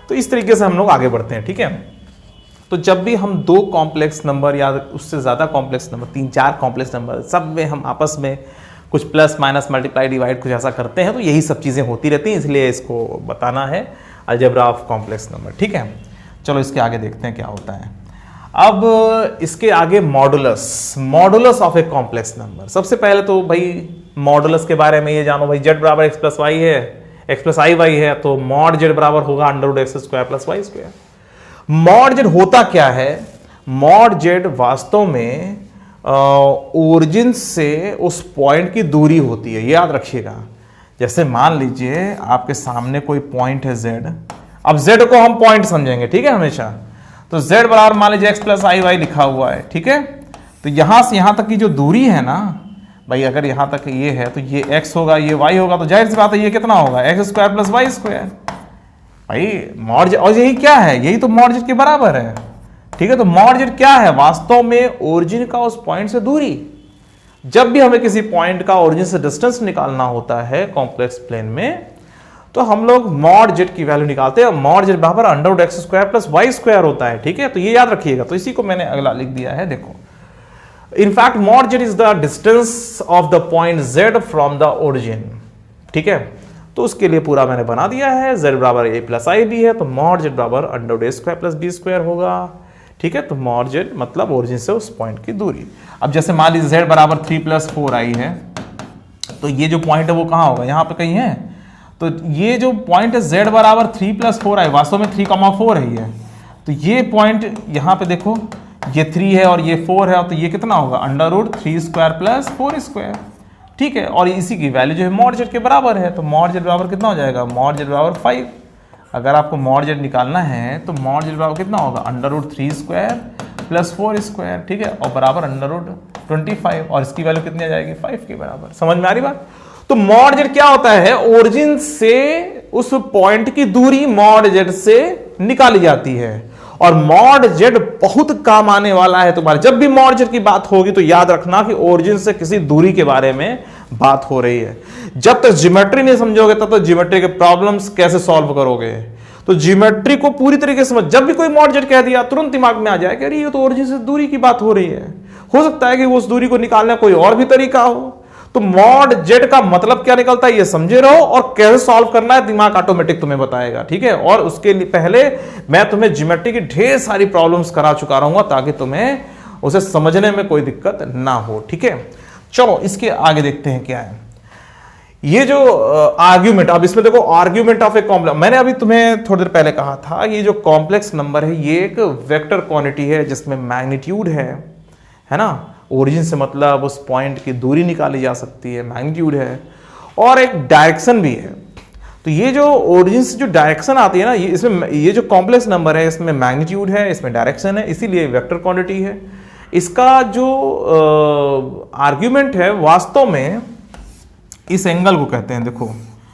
तो इस तरीके से हम लोग आगे बढ़ते हैं, ठीक है। तो जब भी हम दो कॉम्प्लेक्स नंबर या उससे ज़्यादा कॉम्प्लेक्स नंबर, 3-4 कॉम्प्लेक्स नंबर, सब में हम आपस में कुछ प्लस माइनस मल्टीप्लाई डिवाइड कुछ ऐसा करते हैं तो यही सब चीज़ें होती रहती हैं, इसलिए इसको बताना है अलजेब्रा ऑफ कॉम्प्लेक्स नंबर, ठीक है। चलो इसके आगे देखते हैं क्या होता है। अब इसके आगे modulus of a complex number. सबसे पहले तो भाई मॉडुलस के बारे में ये जानो भाई, z बराबर x प्लस वाई है, x प्लस आई वाई है, तो मॉड z बराबर होगा √x square plus y square. Mod z होता क्या है, मॉड z वास्तव में ओरिजिन से उस पॉइंट की दूरी होती है, ये याद रखिएगा। जैसे मान लीजिए आपके सामने कोई पॉइंट है z, अब z को हम पॉइंट समझेंगे, ठीक है, हमेशा। तो z बराबर मान लीजिए x प्लस आई वाई लिखा हुआ है, ठीक है। तो यहां से यहां तक की जो दूरी है ना भाई, अगर यहां तक ये है तो ये x होगा, ये y होगा, तो जाहिर सी बात है ये कितना होगा, x square plus y square. भाई मॉड, और यही क्या है, यही तो मॉड z के बराबर है, ठीक है। तो मॉड z क्या है, वास्तव में ओरिजिन का उस पॉइंट से दूरी। जब भी हमें किसी पॉइंट का ओरिजिन से डिस्टेंस निकालना होता है कॉम्प्लेक्स प्लेन में, तो हम लोग मॉड z की वैल्यू निकालते हैं। मॉड z बराबर √x square plus y square होता है, ठीक है। तो ये याद रखिएगा। तो इसी को मैंने अगला लिख दिया है, देखो। In fact, mod z is the distance of the point z from the origin, ठीक है। तो उसके लिए पूरा मैंने बना दिया है, z बराबर a प्लस आई बी है, तो mod z बराबर √a square plus b square होगा, ठीक है। तो mod z मतलब ओरिजिन से उस पॉइंट की दूरी। अब जैसे मान लीजिए z बराबर 3 प्लस 4 आई है, तो ये जो पॉइंट है वो कहाँ होगा, यहाँ पे कहीं है। तो ये जो पॉइंट है z बराबर 3 प्लस 4 आई, वास्तव में 3,4 है ये। तो ये पॉइंट यहाँ पे देखो, ये 3 है और ये 4 है, तो ये कितना होगा, √3 स्क्वायर प्लस 4 स्क्वायर, ठीक है। और इसी की वैल्यू जो है मॉड z के बराबर है, तो मॉड z बराबर कितना हो जाएगा, मॉड z बराबर 5। अगर आपको मॉड z निकालना है तो मॉड z बराबर कितना होगा, √3 स्क्वायर प्लस 4 स्क्वायर, ठीक है, और बराबर √25, और इसकी वैल्यू कितनी आ जाएगी, 5 के बराबर। समझ में आ रही बात। तो मॉड z क्या होता है, ओरिजिन से उस पॉइंट की दूरी मॉड z से निकाली जाती है। और मॉड z बहुत काम आने वाला है तुम्हारे। जब भी मॉड z की बात होगी तो याद रखना कि ओरिजिन से किसी दूरी के बारे में बात हो रही है। जब तक ज्योमेट्री नहीं समझोगे तब तक ज्योमेट्री के प्रॉब्लम्स कैसे सॉल्व करोगे। तो ज्योमेट्री को पूरी तरीके से समझ, जब भी कोई मॉड z कह दिया तुरंत दिमाग में आ जाए कि अरे ये तो ओरिजिन से दूरी की बात हो रही है। हो सकता है कि उस दूरी को निकालने का कोई और भी तरीका हो। तो मॉड z का मतलब क्या निकलता है ये समझे रहो, और कैसे सॉल्व करना है दिमाग ऑटोमेटिक तुम्हें बताएगा, ठीक है। और उसके लिए पहले मैं तुम्हें ज्योमेट्री की ढेर सारी प्रॉब्लम्स करा चुका रहूंगा ताकि तुम्हें उसे समझने में कोई दिक्कत ना हो, ठीक है। चलो इसके आगे देखते हैं क्या है ये जो आर्ग्यूमेंट। अब इसमें देखो आर्ग्यूमेंट ऑफ ए कॉम्प्लेक्स, मैंने अभी तुम्हें थोड़ी देर पहले कहा था ये जो कॉम्प्लेक्स नंबर है ये एक वेक्टर क्वांटिटी है जिसमें मैग्नीट्यूड है ना। ओरिजिन से मतलब उस पॉइंट की दूरी निकाली जा सकती है, मैग्नीट्यूड है, और एक डायरेक्शन भी है। तो ये जो ओरिजिन से जो डायरेक्शन आती है ना, ये इसमें ये जो कॉम्प्लेक्स नंबर है इसमें मैग्नीट्यूड है, इसमें डायरेक्शन है, इसीलिए वेक्टर क्वांटिटी है। इसका जो आर्ग्यूमेंट है वास्तव में इस एंगल को कहते हैं। देखो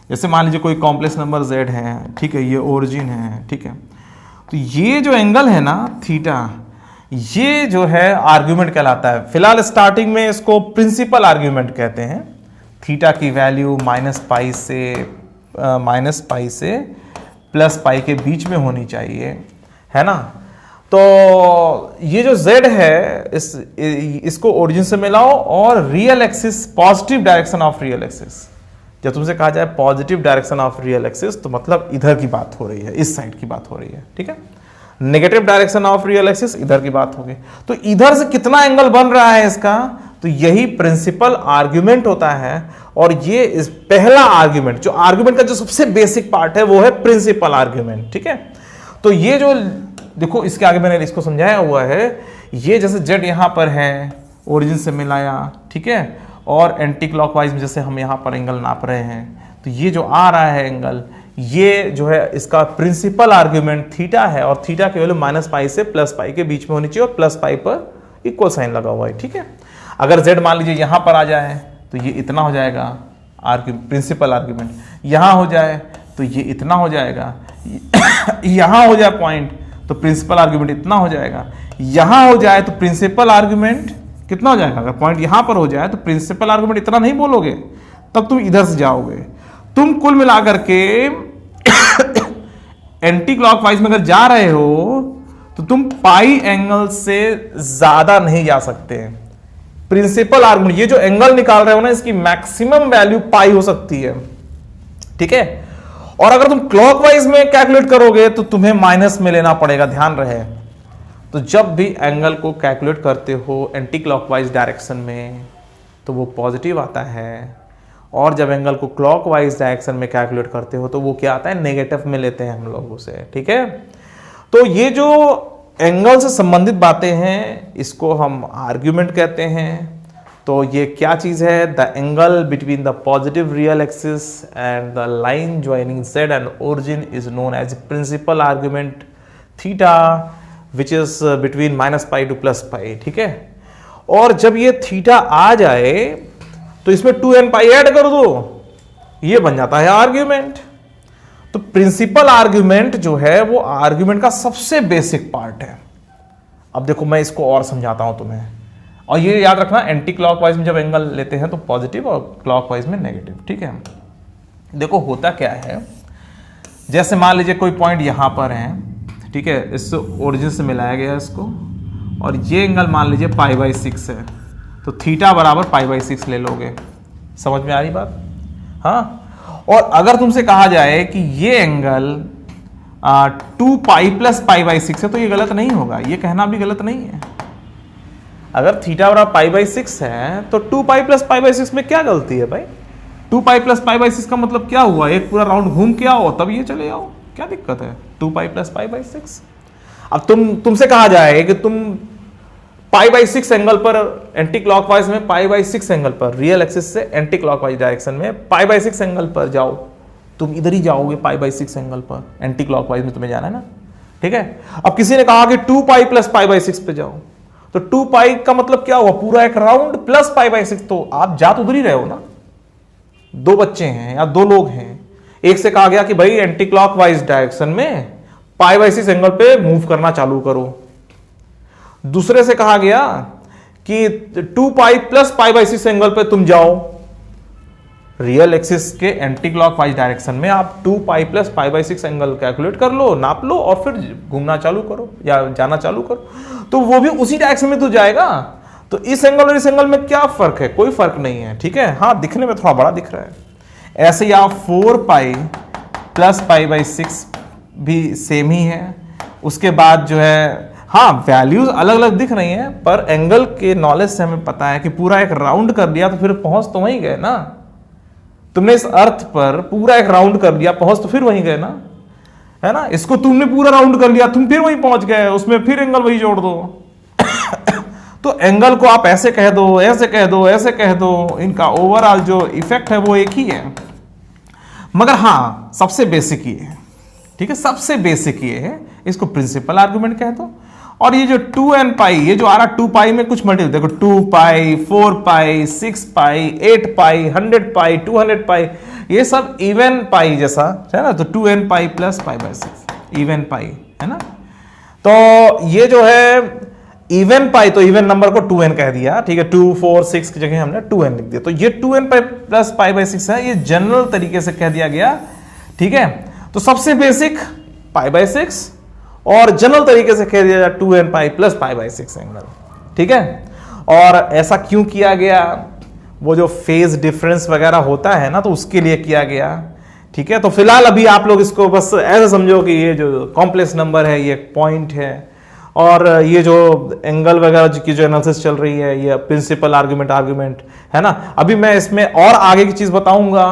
जैसे मान लीजिए कोई कॉम्प्लेक्स नंबर z है, ठीक है, ये ओरिजिन है, ठीक है। तो ये जो एंगल है ना थीटा, ये जो है आर्ग्यूमेंट कहलाता है। फिलहाल स्टार्टिंग में इसको प्रिंसिपल आर्ग्यूमेंट कहते हैं। थीटा की वैल्यू माइनस पाई से प्लस पाई के बीच में होनी चाहिए, है ना। तो ये जो z है इसको ओरिजिन से मिलाओ और real axis, positive direction of real axis. जब तुमसे कहा जाए positive direction of real axis तो मतलब इधर की बात हो रही है, इस साइड की बात हो रही है, ठीक है। Negative direction of real axis इधर की बात होगी। तो इधर से कितना एंगल बन रहा है इसका, तो यही प्रिंसिपल आर्ग्यूमेंट होता है। और ये इस पहला आर्ग्यूमेंट, जो आर्ग्यूमेंट का जो सबसे बेसिक पार्ट है वो है प्रिंसिपल आर्ग्यूमेंट, ठीक है। तो ये जो देखो इसके आगे मैंने इसको समझाया हुआ है, ये जैसे जेड यहां पर है, ओरिजिन से मिलाया, ठीक है, और एंटी क्लॉकवाइज में जैसे हम यहां पर एंगल नाप रहे हैं, तो ये जो आ रहा है एंगल, ये जो है इसका प्रिंसिपल आर्ग्यूमेंट थीटा है। और थीटा की वैल्यू माइनस पाई से प्लस पाई के बीच में होनी चाहिए और प्लस पाई पर इक्वल साइन लगा हुआ है, ठीक है। अगर जेड मान लीजिए यहां पर आ जाए तो ये इतना हो जाएगा प्रिंसिपल आर्ग्यूमेंट, यहां हो जाए तो ये इतना हो जाएगा, यहां हो जाए पॉइंट तो प्रिंसिपल आर्ग्यूमेंट इतना हो जाएगा, यहां हो जाए तो प्रिंसिपल आर्ग्यूमेंट कितना हो जाएगा। अगर पॉइंट यहां पर हो जाए तो प्रिंसिपल आर्ग्यूमेंट इतना नहीं बोलोगे, तब तुम इधर से जाओगे। तुम कुल मिलाकर के एंटी क्लॉकवाइज में अगर जा रहे हो तो तुम पाई एंगल से ज्यादा नहीं जा सकते। प्रिंसिपल आर्ग्यूमेंट, ये जो एंगल निकाल रहे हो ना, इसकी मैक्सिमम वैल्यू पाई हो सकती है, ठीक है। और अगर तुम क्लॉकवाइज में कैलकुलेट करोगे तो तुम्हें माइनस में लेना पड़ेगा, ध्यान रहे। तो जब भी एंगल को कैलकुलेट करते हो एंटी क्लॉकवाइज डायरेक्शन में तो वो पॉजिटिव आता है, और जब एंगल को क्लॉकवाइज डायरेक्शन में कैलकुलेट करते हो तो वो क्या आता है, नेगेटिव में लेते हैं हम लोग उसे, ठीक है। तो ये जो एंगल से संबंधित बातें हैं इसको हम आर्ग्यूमेंट कहते हैं। तो ये क्या चीज है, the angle between the positive real axis and the line joining z and origin is known as principal argument theta which is between minus pi to plus pi, ठीक है। और जब ये थीटा आ जाए तो इसमें 2n पाई ऐड कर दो, ये बन जाता है आर्ग्यूमेंट। तो प्रिंसिपल आर्ग्यूमेंट जो है वो आर्ग्यूमेंट का सबसे बेसिक पार्ट है। अब देखो मैं इसको और समझाता हूं तुम्हें, और ये याद रखना एंटी क्लॉकवाइज में जब एंगल लेते हैं तो पॉजिटिव और क्लॉकवाइज में नेगेटिव, ठीक है। देखो होता क्या है, जैसे मान लीजिए कोई पॉइंट यहां पर है, ठीक है, इससे ओरिजिन से मिलाया गया इसको, और ये एंगल मान लीजिए π/6 है, तो थीटा बराबर π/6 ले लोगे। समझ में आ रही बात, हाँ। और अगर तुमसे कहा जाए कि ये एंगल 2π + π/6 है तो ये गलत नहीं होगा, ये कहना भी गलत नहीं है। अगर थीटा बराबर π/6 है तो 2π + π/6 में क्या गलती है भाई। 2π + π/6 का मतलब क्या हुआ, एक पूरा राउंड घूम के आओ तब ये चले आओ, क्या दिक्कत है। 2π + π/6। अब तुमसे कहा जाए कि तुम π/6 एंगल पर एंटी क्लॉकवाइज में π/6 एंगल पर रियल एक्सिस से एंटी क्लॉकवाइज डायरेक्शन में π/6 एंगल पर जाओ, तुम इधर ही जाओगे π/6 एंगल पर, एंटी क्लॉकवाइज में तुम्हें जाना है ना, ठीक है। अब किसी ने कहा कि 2π + π/6 पे जाओ, तो 2π का मतलब क्या हुआ, पूरा एक राउंड प्लस π/6, तो आप जा तो उधर ही रहे हो ना। दो बच्चे हैं या दो लोग हैं, एक से कहा गया कि भाई एंटी क्लॉकवाइज डायरेक्शन में π/6 एंगल पे मूव करना चालू करो, दूसरे से कहा गया कि 2π + π/6 एंगल पे तुम जाओ, रियल एक्सिस के एंटी क्लॉकवाइज डायरेक्शन में आप 2π + π/6 एंगल कैलकुलेट कर लो, नाप लो और फिर घूमना चालू करो या जाना चालू करो, तो वो भी उसी डायरेक्शन में तो जाएगा। तो इस एंगल और इस एंगल में क्या फर्क है, कोई फर्क नहीं है, ठीक है। हाँ दिखने में थोड़ा बड़ा दिख रहा है। ऐसे ही आप 4π + π/6 भी सेम ही है। उसके बाद जो है, हाँ वैल्यूज अलग अलग दिख रही हैं, पर एंगल के नॉलेज से हमें पता है कि पूरा एक राउंड कर दिया तो फिर पहुंच तो वहीं गए ना। तुमने इस अर्थ पर पूरा एक राउंड कर दिया, पहुंच तो फिर वहीं गए ना, है ना। इसको तुमने पूरा राउंड कर लिया, तुम फिर वहीं पहुंच गए, उसमें फिर एंगल वही जोड़ दो। तो एंगल को आप ऐसे कह दो, ऐसे कह दो, ऐसे कह दो, इनका ओवरऑल जो इफेक्ट है वो एक ही है। मगर हाँ सबसे बेसिक ये है, ठीक है, सबसे बेसिक ये है, इसको प्रिंसिपल आर्गुमेंट कह दो। और ये जो 2n π, ये जो आ रहा 2π में कुछ मल्टीपल, देखो 2π, 4π, 6π, 8π, 100π, 200π, ये सब इवन पाई जैसा है ना। तो 2n π + π/6 इवन पाई है ना। तो ये जो है इवन पाई तो इवन नंबर को 2n कह दिया, ठीक है, 2 4 6 की जगह हमने 2n लिख दिया। तो ये 2n pi plus pi by 6 है, ये जनरल तरीके से कह दिया गया, ठीक है। तो सबसे बेसिक पाई बाई 6 और जनरल तरीके से कह दिया जाए 2n pi plus pi by 6 angle, ठीक है। और ऐसा क्यों किया गया, वो जो फेज डिफरेंस वगैरह होता है ना, तो उसके लिए किया गया, ठीक है। तो फिलहाल अभी आप लोग इसको बस ऐसे समझो कि ये जो कॉम्प्लेक्स नंबर है ये पॉइंट है, और ये जो एंगल वगैरह की जो एनालिसिस चल रही है ये प्रिंसिपल आर्गुमेंट है ना। अभी मैं इसमें और आगे की चीज बताऊंगा,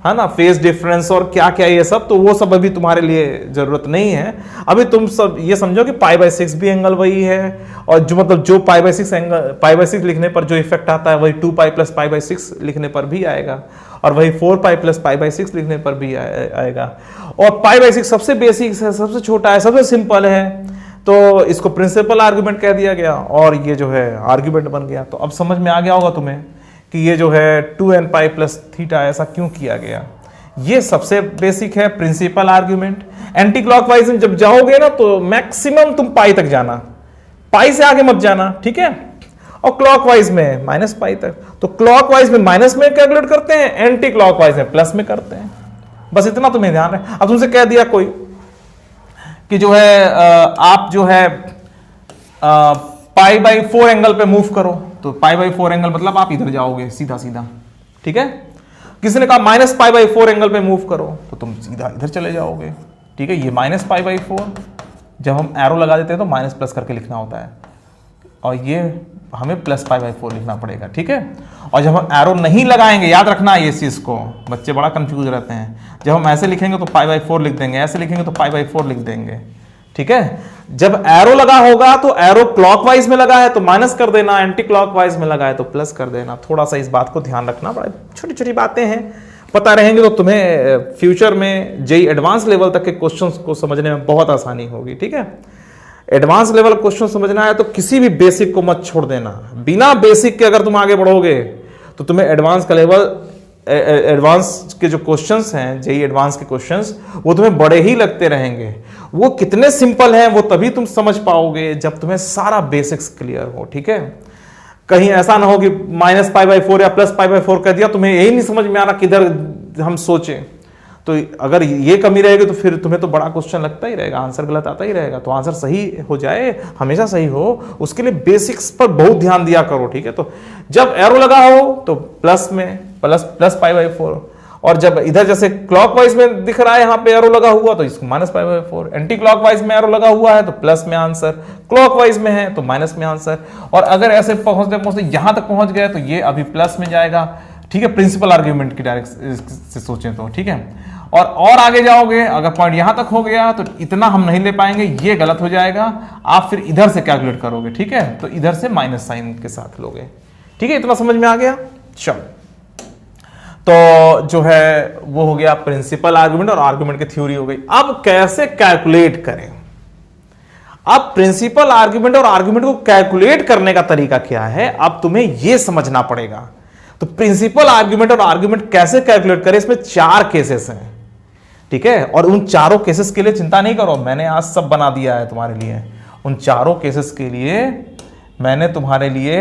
है ना, फेज डिफरेंस और क्या क्या ये सब, तो वो सब अभी तुम्हारे लिए जरूरत नहीं है। अभी तुम सब ये समझो कि पाई बाई 6 भी एंगल वही है, और जो मतलब जो pi by 6 angle, pi by 6 लिखने पर जो इफेक्ट आता है वही 2 पाई प्लस पाई बाई 6 लिखने पर भी आएगा, और वही 4 पाई प्लस पाई बाई 6 लिखने पर भी आएगा। और पाई बाई 6 सबसे बेसिक है, सबसे छोटा है, सबसे सिंपल है, तो इसको प्रिंसिपल आर्गुमेंट कह दिया गया, और ये जो है आर्गुमेंट बन गया। तो अब समझ में आ गया होगा तुम्हें कि ये जो है 2n पाई प्लस थीटा ऐसा क्यों किया गया। ये सबसे बेसिक है प्रिंसिपल आर्गुमेंट। एंटी क्लॉकवाइज में जब जाओगे ना तो मैक्सिमम तुम पाई तक जाना, पाई से आगे मत जाना, ठीक है। और क्लॉकवाइज में माइनस पाई तक। तो क्लॉकवाइज में माइनस में कैलकुलेट करते हैं, एंटी क्लॉकवाइज में प्लस में करते हैं, बस इतना तुम्हें ध्यान है। अब तुमसे कह दिया कोई कि जो है आप जो है पाई बाई 4 एंगल पे मूव करो, तो पाई बाई 4 एंगल मतलब आप इधर जाओगे सीधा सीधा, ठीक है। किसी ने कहा माइनस पाई बाई 4 एंगल पे मूव करो, तो तुम सीधा इधर चले जाओगे, ठीक है। ये माइनस पाई बाई 4, जब हम एरो लगा देते हैं तो माइनस प्लस करके लिखना होता है, और ये हमें प्लस पाई बाई 4 लिखना पड़ेगा, ठीक है। और जब हम एरो नहीं लगाएंगे, याद रखना ये चीज को, बच्चे बड़ा कंफ्यूज रहते हैं, जब हम ऐसे लिखेंगे तो पाई बाई 4 लिख देंगे, ऐसे लिखेंगे तो पाई बाई 4 लिख देंगे, ठीक है। जब एरो लगा होगा तो एरो क्लॉकवाइज में लगा है तो माइनस कर देना, एंटी क्लॉकवाइज में लगा है तो प्लस कर देना। थोड़ा सा इस बात को ध्यान रखना, बड़ा छोटी छोटी बातें हैं, पता रहेंगे तो तुम्हें फ्यूचर में जेई एडवांस लेवल तक के क्वेश्चंस को समझने में बहुत आसानी होगी, ठीक है। एडवांस लेवल क्वेश्चन समझना है तो किसी भी बेसिक को मत छोड़ देना। बिना बेसिक के अगर तुम आगे बढ़ोगे तो तुम्हें एडवांस का लेवल, एडवांस के जो क्वेश्चंस हैं, जेई एडवांस के क्वेश्चंस, वो तुम्हें बड़े ही लगते रहेंगे। वो कितने सिंपल हैं वो तभी तुम समझ पाओगे जब तुम्हें सारा बेसिक्स क्लियर हो, ठीक है। कहीं ऐसा ना हो कि माइनस पाई बाई 4 या प्लस पाई बाई 4 कर दिया, तुम्हें यही नहीं समझ में आ रहा किधर हम सोचें। तो अगर ये कमी रहेगी तो फिर तुम्हें तो बड़ा क्वेश्चन लगता ही रहेगा, आंसर गलत आता ही रहेगा। तो आंसर सही हो जाए, हमेशा सही हो, उसके लिए बेसिक्स पर बहुत ध्यान दिया करो, ठीक है। तो जब एरो लगा हो तो प्लस में प्लस पाई बाई 4, और जब इधर जैसे क्लॉकवाइज में दिख रहा है यहाँ पे एरो लगा हुआ तो इसको minus pi by 4, anti clockwise में एरो लगा हुआ है तो प्लस में आंसर, क्लॉकवाइज में है तो माइनस में आंसर। और अगर ऐसे पहुंचते पहुंचते यहां तक पहुंच गए तो ये अभी प्लस में जाएगा, ठीक है, प्रिंसिपल आर्ग्यूमेंट की डायरेक्ट से सोचें तो, ठीक है। और आगे जाओगे, अगर पॉइंट यहां तक हो गया तो इतना हम नहीं ले पाएंगे, ये गलत हो जाएगा, आप फिर इधर से कैलकुलेट करोगे, ठीक है। तो इधर से माइनस साइन के साथ लोगे, ठीक है। इतना समझ में आ गया, चलो। तो जो है वो हो गया प्रिंसिपल आर्गुमेंट और आर्गुमेंट की थ्योरी हो गई। अब कैसे कैलकुलेट करें, अब प्रिंसिपल आर्गुमेंट और आर्गुमेंट को कैलकुलेट करने का तरीका क्या है, अब तुम्हें यह समझना पड़ेगा। तो प्रिंसिपल आर्गुमेंट और आर्गुमेंट कैसे कैलकुलेट करें, इसमें 4 केसेस हैं, ठीक है। और उन चारों केसेस के लिए चिंता नहीं करो, मैंने आज सब बना दिया है तुम्हारे लिए। उन चारों केसेस के लिए मैंने तुम्हारे लिए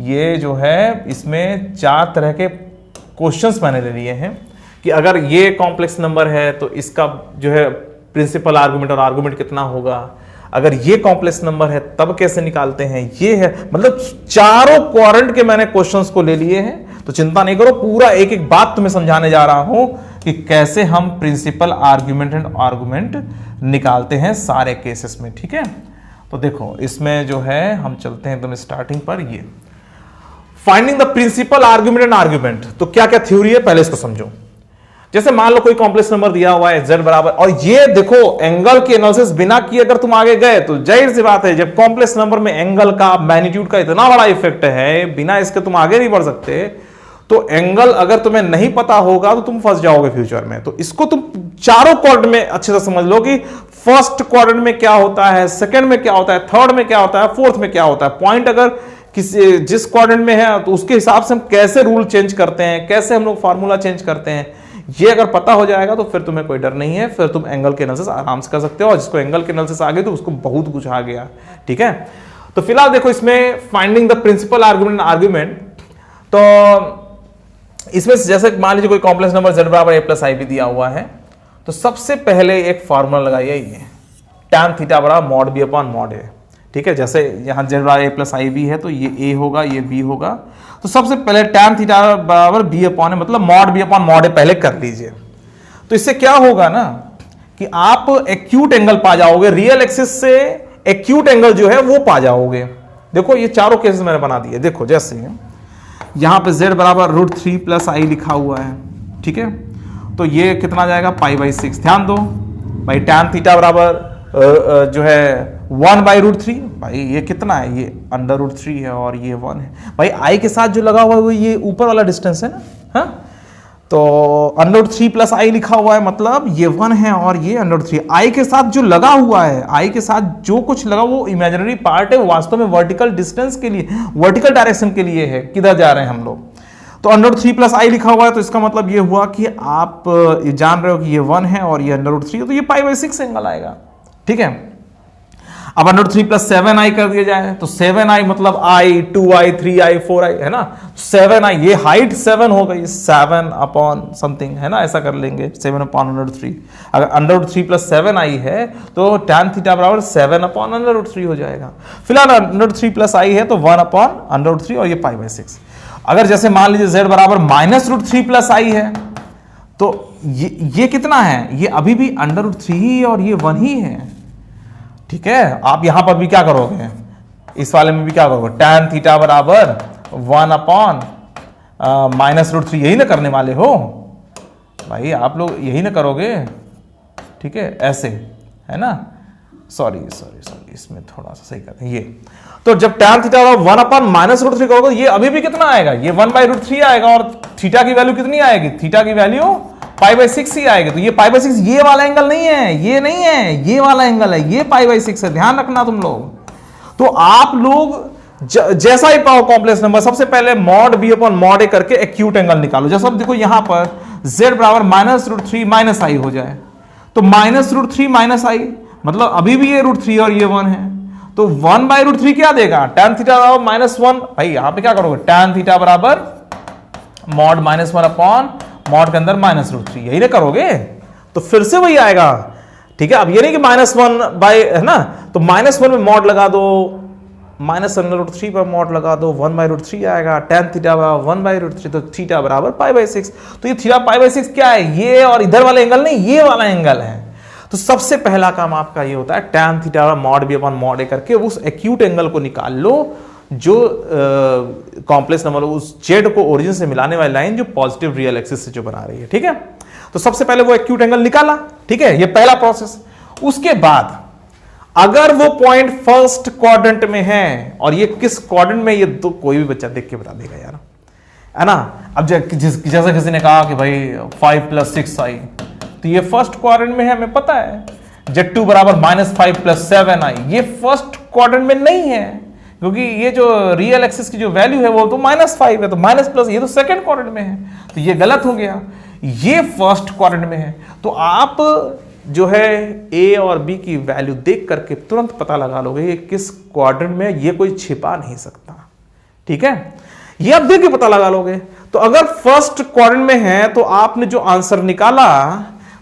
ये जो है इसमें 4 तरह के क्वेश्चंस मैंने ले लिए हैं कि अगर ये कॉम्प्लेक्स नंबर है तो इसका जो है प्रिंसिपल आर्गुमेंट और आर्गुमेंट कितना होगा, अगर ये कॉम्प्लेक्स नंबर है तब कैसे निकालते हैं, ये है, मतलब चारों क्वाड्रेंट के मैंने क्वेश्चंस को ले लिए हैं। तो चिंता नहीं करो, पूरा एक एक बात तुम्हें समझाने जा रहा हूं कि कैसे हम प्रिंसिपल आर्गुमेंट एंड आर्गुमेंट निकालते हैं सारे केसेस में, ठीक है। तो देखो इसमें जो है हम चलते हैं एकदम स्टार्टिंग पर, ये finding the principal argument and argument. तो क्या क्या थ्योरी है पहले इसको समझो। जैसे मान लो कोई कॉम्प्लेक्स नंबर दिया हुआ है z बराबर, और ये देखो एंगल की एनालिसिस बिना किए अगर तुम आगे गए तो जाहिर सी बात है जब कॉम्प्लेक्स नंबर में एंगल का मैग्नीट्यूड का इतना बड़ा इफेक्ट है, बिना इसके तुम आगे नहीं बढ़ सकते। तो एंगल अगर तुम्हें नहीं पता होगा तो तुम फंस जाओगे फ्यूचर में। तो इसको तुम चारों क्वाड्रेंट में अच्छे से समझ लो कि फर्स्ट क्वाड्रेंट में क्या होता है, सेकंड में क्या होता है, थर्ड में क्या होता है, फोर्थ में क्या होता है। पॉइंट अगर किसी जिस क्वाड्रेंट में है तो उसके हिसाब से हम कैसे रूल चेंज करते हैं, कैसे हम लोग फार्मूला चेंज करते हैं, ये अगर पता हो जाएगा तो फिर तुम्हें कोई डर नहीं है, फिर तुम एंगल के एनालिसिस आराम से कर सकते हो। और जिसको एंगल के एनालिसिस आ गई तो उसको बहुत कुछ आ गया, ठीक है। तो फिलहाल देखो इसमें फाइंडिंग द प्रिंसिपल आर्गुमेंट, तो इसमें जैसे मान लीजिए कोई कॉम्प्लेक्स नंबर z बराबर a प्लस आई भी दिया हुआ है, तो सबसे पहले एक फॉर्मूला लगाइए, ये tan थीटा बराबर mod b upon mod a। ठीक है, जैसे यहाँ z बराबर a प्लस आई भी है तो ये a होगा, ये b होगा, तो सबसे पहले tan थीटा बराबर b अपॉन a मतलब mod b upon mod a पहले कर लीजिए। तो इससे क्या होगा ना कि आप एक्यूट एंगल पा जाओगे, रियल एक्सिस से एक्यूट एंगल जो है वो पा जाओगे। देखो ये चारों केसेस मैंने बना दिए। देखो जैसे यहां पे z बराबर √3 प्लस आई लिखा हुआ है, ठीक है, तो ये कितना जाएगा π/6। ध्यान दो भाई, tan थीटा बराबर जो है 1/√3, भाई ये कितना है, ये √3 है और ये 1 है। भाई आई के साथ जो लगा हुआ है वो ये ऊपर वाला डिस्टेंस है ना, हाँ, तो √3 प्लस आई लिखा हुआ है मतलब ये 1 है और ये √3। आई के साथ जो लगा हुआ है, आई के साथ जो कुछ लगा वो इमेजिनरी पार्ट है, वास्तव में वर्टिकल डिस्टेंस के लिए, वर्टिकल डायरेक्शन के लिए है, किधर जा रहे हैं हम लोग। तो √3 प्लस आई लिखा हुआ है, तो इसका मतलब ये हुआ कि आप ये जान रहे हो कि ये 1 है और ये √3 है, तो ये π/6 एंगल आएगा। ठीक है, अब √3 प्लस 7i कर दिया जाए तो 7i मतलब i, 2i, 3i, 4i है ना, 7i ये हाइट 7 हो गई, 7 अपॉन समथिंग है ना, ऐसा कर लेंगे 7 अपॉन √3। अगर √3 प्लस 7i है तो tan थीटा बराबर 7 अपॉन √3 हो जाएगा। फिलहाल √3 प्लस i है तो 1 अपॉन √3 और ये π/6। अगर जैसे मान लीजिए z बराबर -√3 प्लस i है तो ये कितना है, ये अभी भी √3 ही और ये 1 ही है। ठीक है, आप यहां पर भी क्या करोगे, इस वाले में भी क्या करोगे, tan थीटा बराबर 1 अपॉन -√3, यही ना करने वाले हो भाई, आप लोग यही ना करोगे। ठीक है, ऐसे है ना, सॉरी इसमें थोड़ा सा सही करते हैं ये। तो जब tan थीटा बराबर 1 अपॉन -√3 करोगे, ये अभी भी कितना आएगा, ये 1/√3 आएगा और थीटा की वैल्यू कितनी आएगी, थीटा की वैल्यू π/6 ही आएगी। तो ये π/6 ये वाला एंगल नहीं है, ये नहीं है, ये वाला एंगल है, ये π/6 है, ध्यान रखना तुम लोग। तो आप लोग जैसा ही पाओ कॉम्प्लेक्स नंबर, सबसे पहले mod b upon mod a करके एक्यूट एंगल निकालो। जैसा देखो यहां पर z बराबर -√3 माइनस आई हो जाए, तो -√3 माइनस आई मतलब अभी भी ये √3 और ये 1 है, तो 1/√3 क्या देगा, tan थीटा बराबर -1। भाई यहां पे क्या करोगे, tan थीटा बराबर मॉड -1 अपॉन मॉड के अंदर -√3, यही ना करोगे, तो फिर से वही आएगा। ठीक है, अब ये नहीं कि -1 बाय है ना, तो -1 में मॉड लगा दो, -√3 पर मॉड लगा दो, 1/√3 आएगा, tan थीटा बराबर 1/√3, तो थीटा बराबर π/6। तो ये थीटा π/6 क्या है, ये और इधर वाला एंगल नहीं, ये वाला एंगल है। तो सबसे पहला काम आपका ये होता है, tan theta mod b upon mod a करके उस एक्यूट एंगल को निकाल लो जो कॉम्प्लेक्स नंबर उस जेड को ओरिजिन से मिलाने वाली लाइन जो पॉजिटिव रियल एक्सिस से जो बना रही है। ठीक है, तो सबसे पहले वो एक्यूट एंगल निकाला, ठीक है, ये पहला प्रोसेस। उसके बाद अगर वो पॉइंट फर्स्ट क्वाड्रेंट में है, और ये किस क्वाड्रेंट में, ये तो कोई भी बच्चा देख के बता देगा यार, है ना। अब जैसा किसी ने कहा कि भाई 5 + 6i, तो ये फर्स्ट क्वाड्रेंट में है, हमें पता है। z2 बराबर -5 + 7i, ये फर्स्ट क्वाड्रेंट में नहीं है, क्योंकि ये जो रियल एक्सिस की जो वैल्यू है वो तो -5 है, तो माइनस प्लस ये तो सेकंड क्वाड्रेंट में है, तो ये गलत हो गया, ये फर्स्ट क्वाड्रेंट में है। तो आप जो है ए और बी की वैल्यू देख करके तुरंत पता लगा लोगे ये किस क्वाड्रेंट में, ये कोई छिपा नहीं सकता। ठीक है, ये आप देख के पता लगा लोगे। तो अगर फर्स्ट क्वाड्रेंट में है तो आपने जो आंसर निकाला,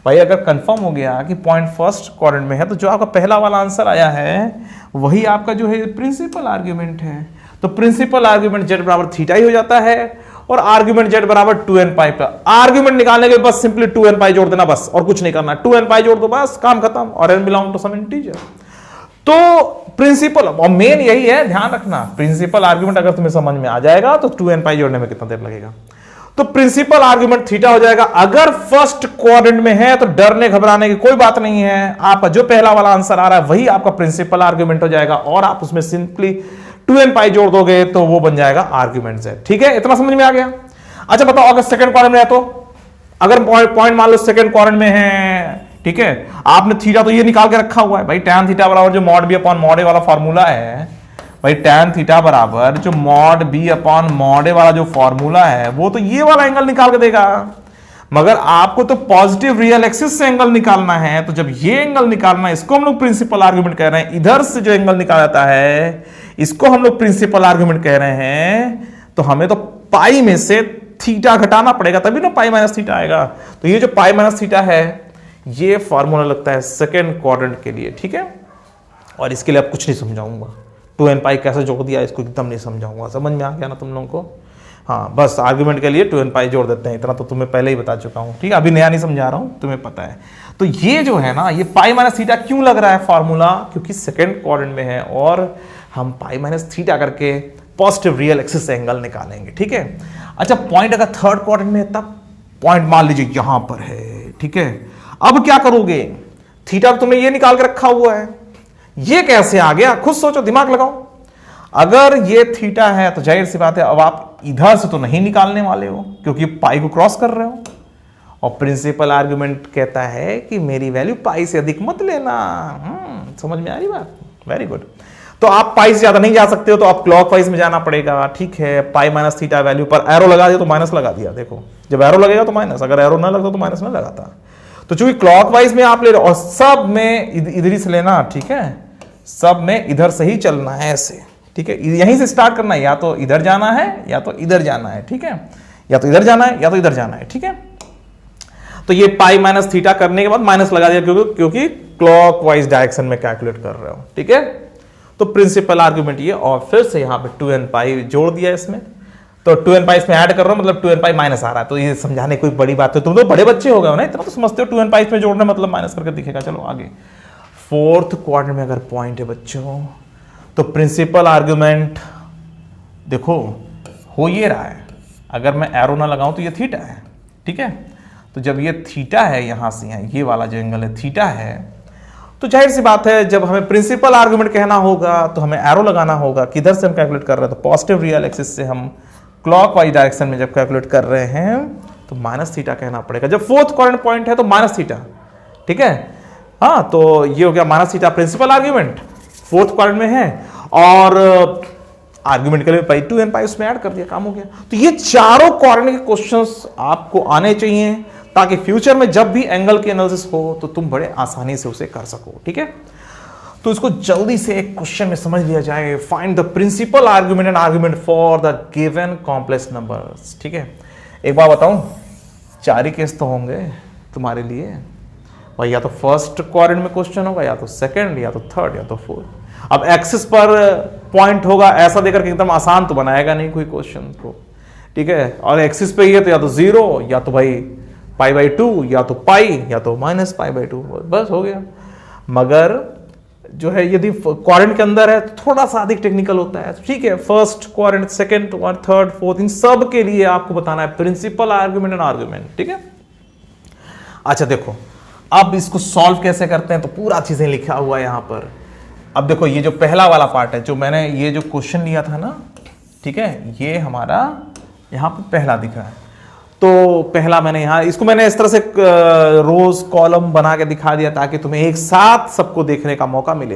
भाई अगर कंफर्म हो गया कि पॉइंट फर्स्ट क्वाड्रेंट में है, तो जो आपका पहला वाला आंसर आया है वही आपका जो है प्रिंसिपल आर्ग्यूमेंट है। तो प्रिंसिपल आर्ग्यूमेंट z बराबर थीटा ही हो जाता है, और आर्ग्यूमेंट z बराबर 2n पाई पर। आर्ग्यूमेंट निकालने के बस सिंपली 2n पाई जोड़ देना, बस और कुछ नहीं करना, 2n पाई जोड़ दो बस, काम खत्म, और n belong to some integer. तो प्रिंसिपल और मेन यही है, ध्यान रखना, प्रिंसिपल आर्ग्यूमेंट अगर तुम्हें समझ में आ जाएगा तो 2n पाई जोड़ने में कितना देर लगेगा। तो प्रिंसिपल आर्गुमेंट थीटा हो जाएगा। अगर फर्स्ट क्वाड्रेंट में है तो डरने घबराने की कोई बात नहीं है, आपका जो पहला वाला आंसर आ रहा है वही आपका प्रिंसिपल आर्गुमेंट हो जाएगा, और आप उसमें सिंपली 2n पाई जोड़ दोगे तो वो बन जाएगा आर्गुमेंट z। ठीक है, इतना समझ में आ गया। अच्छा बताओ, अगर सेकंड क्वाड्रेंट में है तो, अगर पॉइंट मान लो सेकंड क्वाड्रेंट में है, ठीक है, आपने थीटा तो ये निकाल के रखा हुआ है भाई, tan थीटा बराबर जो mod b upon mod a वाला फॉर्मूला है भाई, tan थीटा बराबर जो mod b upon mod a वाला जो फॉर्मूला है वो तो ये वाला एंगल निकाल के देगा, मगर आपको तो पॉजिटिव रियल एक्सिस से एंगल निकालना है। तो जब ये एंगल निकालना है, इसको हम लोग प्रिंसिपल आर्गुमेंट कह रहे हैं। इधर से जो एंगल निकाला जाता है, इसको हम लोग प्रिंसिपल आर्ग्यूमेंट कह रहे हैं, तो हमें तो पाई में से थीटा घटाना पड़ेगा, तभी ना पाई माइनस थीटा आएगा। तो ये जो पाई माइनस थीटा है, ये फॉर्मूला लगता है सेकेंड क्वाड्रेंट के लिए, ठीक है। और इसके लिए अब कुछ नहीं समझाऊंगा, 2n पाई कैसे जोड़ दिया इसको एकदम नहीं समझाऊंगा, समझ में आ गया ना तुम लोगों को। हाँ, बस आर्ग्यूमेंट के लिए 2n पाई जोड़ देते हैं, इतना तो तुम्हें पहले ही बता चुका हूं, ठीक है। अभी नया नहीं समझा रहा हूं, तुम्हें पता है। तो ये जो है ना, ये पाई माइनस थीटा क्यों लग रहा है फॉर्मूला, क्योंकि सेकेंड क्वाड्रेंट में है और हम पाई माइनस थीटा करके पॉजिटिव रियल एक्सिस से एंगल निकालेंगे, ठीक है। अच्छा, पॉइंट अगर थर्ड क्वाड्रेंट में है तब पॉइंट मान लीजिए यहां पर है, ठीक है। अब क्या करोगे, थीटा तुमने ये निकाल के रखा हुआ है, ये कैसे आ गया, खुद सोचो, दिमाग लगाओ। अगर ये थीटा है तो जाहिर सी बात है अब आप इधर से तो नहीं निकालने वाले हो, क्योंकि पाई को क्रॉस कर रहे हो। और प्रिंसिपल आर्गुमेंट कहता है कि मेरी वैल्यू पाई से अधिक मत लेना। समझ में आ रही बात, वेरी गुड। तो आप पाई से ज्यादा नहीं जा सकते हो, तो आप क्लॉकवाइज में जाना पड़ेगा, ठीक है। पाई माइनस थीटा वैल्यू पर एरो लगा दिया तो माइनस लगा दिया, देखो जब एरो लगेगा तो माइनस, अगर एरो ना लगता तो माइनस ना लगाता। तो चूंकि क्लॉकवाइज में आप ले रहे हो और सब में इधर ही से लेना, ठीक है, सब में इधर से ही चलना है ऐसे, ठीक है। यहीं से स्टार्ट करना है, या तो इधर जाना है या तो इधर जाना है, ठीक है, या तो इधर जाना है या तो इधर जाना है, ठीक है। तो ये पाई माइनस थीटा करने के बाद माइनस लगा दिया, क्योंकि क्लॉकवाइज डायरेक्शन में कैलकुलेट कर रहे हो, ठीक है। तो प्रिंसिपल आर्गुमेंट ये, और फिर से यहां पे 2n पाई जोड़ दिया इसमें, तो 2n पाई इसमें ऐड कर रहा हूं, मतलब 2n पाई माइनस आ रहा है। तो ये समझाने कोई बड़ी बात है, तुम तो बड़े बच्चे हो गए हो ना, इतना तो समझते हो 2n पाई इसमें जोड़ना मतलब माइनस करके दिखेगा। चलो आगे, फोर्थ क्वाड्रेंट में अगर पॉइंट है बच्चों, तो प्रिंसिपल आर्गुमेंट देखो हो ये रहा है, अगर मैं एरो ना लगाऊं तो ये थीटा है, ठीक है। तो जब ये थीटा है, यहां से यहां ये वाला जो एंगल है थीटा है, तो जाहिर सी बात है जब हमें प्रिंसिपल आर्गुमेंट कहना होगा तो हमें एरो लगाना होगा, किधर से हम कैलकुलेट कर रहे हैं, तो पॉजिटिव रियल एक्सिस से हम क्लॉकवाइज डायरेक्शन में जब कैलकुलेट कर रहे हैं तो माइनस थीटा कहना पड़ेगा। जब फोर्थ क्वाड्रेंट पॉइंट है तो माइनस थीटा, ठीक है। हाँ, तो ये हो गया minus theta, principal argument fourth quadrant में है, और आर्गुमेंट के लिए पाई 2n पाई उसमें ऐड कर दिया, काम हो गया। तो ये चारों क्वाड्रेंट के क्वेश्चंस आपको आने चाहिए, ताकि फ्यूचर में जब भी एंगल की एनालिसिस हो तो तुम बड़े आसानी से उसे कर सको, ठीक है। तो इसको जल्दी से एक क्वेश्चन में समझ लिया जाए, find the principal argument and argument for the given complex numbers, ठीक है। एक बार बताऊं, 4 ही केस तो होंगे तुम्हारे लिए भाई, या तो फर्स्ट क्वाड्रेंट में क्वेश्चन होगा, या तो सेकंड, या तो थर्ड, या तो फोर्थ। अब एक्सिस पर पॉइंट होगा, ऐसा देकर के एकदम आसान तो बनाएगा नहीं कोई क्वेश्चन को, ठीक है। और एक्सिस पे ही है तो या तो 0, या तो भाई π/2, या तो पाई, या तो माइनस π/2, बस हो गया। मगर जो है यदि क्वाड्रेंट के अंदर है तो थोड़ा सा अधिक टेक्निकल होता है, ठीक है। फर्स्ट क्वाड्रेंट, सेकंड और थर्ड, फोर्थ, इन सब के लिए आपको बताना है प्रिंसिपल आर्गुमेंट एंड आर्गुमेंट, ठीक है। अच्छा देखो, अब इसको सॉल्व कैसे करते हैं, तो पूरा चीजें लिखा हुआ है यहां पर। अब देखो, ये जो पहला वाला पार्ट है, जो मैंने ये जो क्वेश्चन लिया था ना, ठीक है, ये हमारा यहां पर पहला दिख रहा है। तो पहला मैंने यहां इसको मैंने इस तरह से रोज कॉलम बना के दिखा दिया ताकि तुम्हें एक साथ सबको देखने का मौका मिले।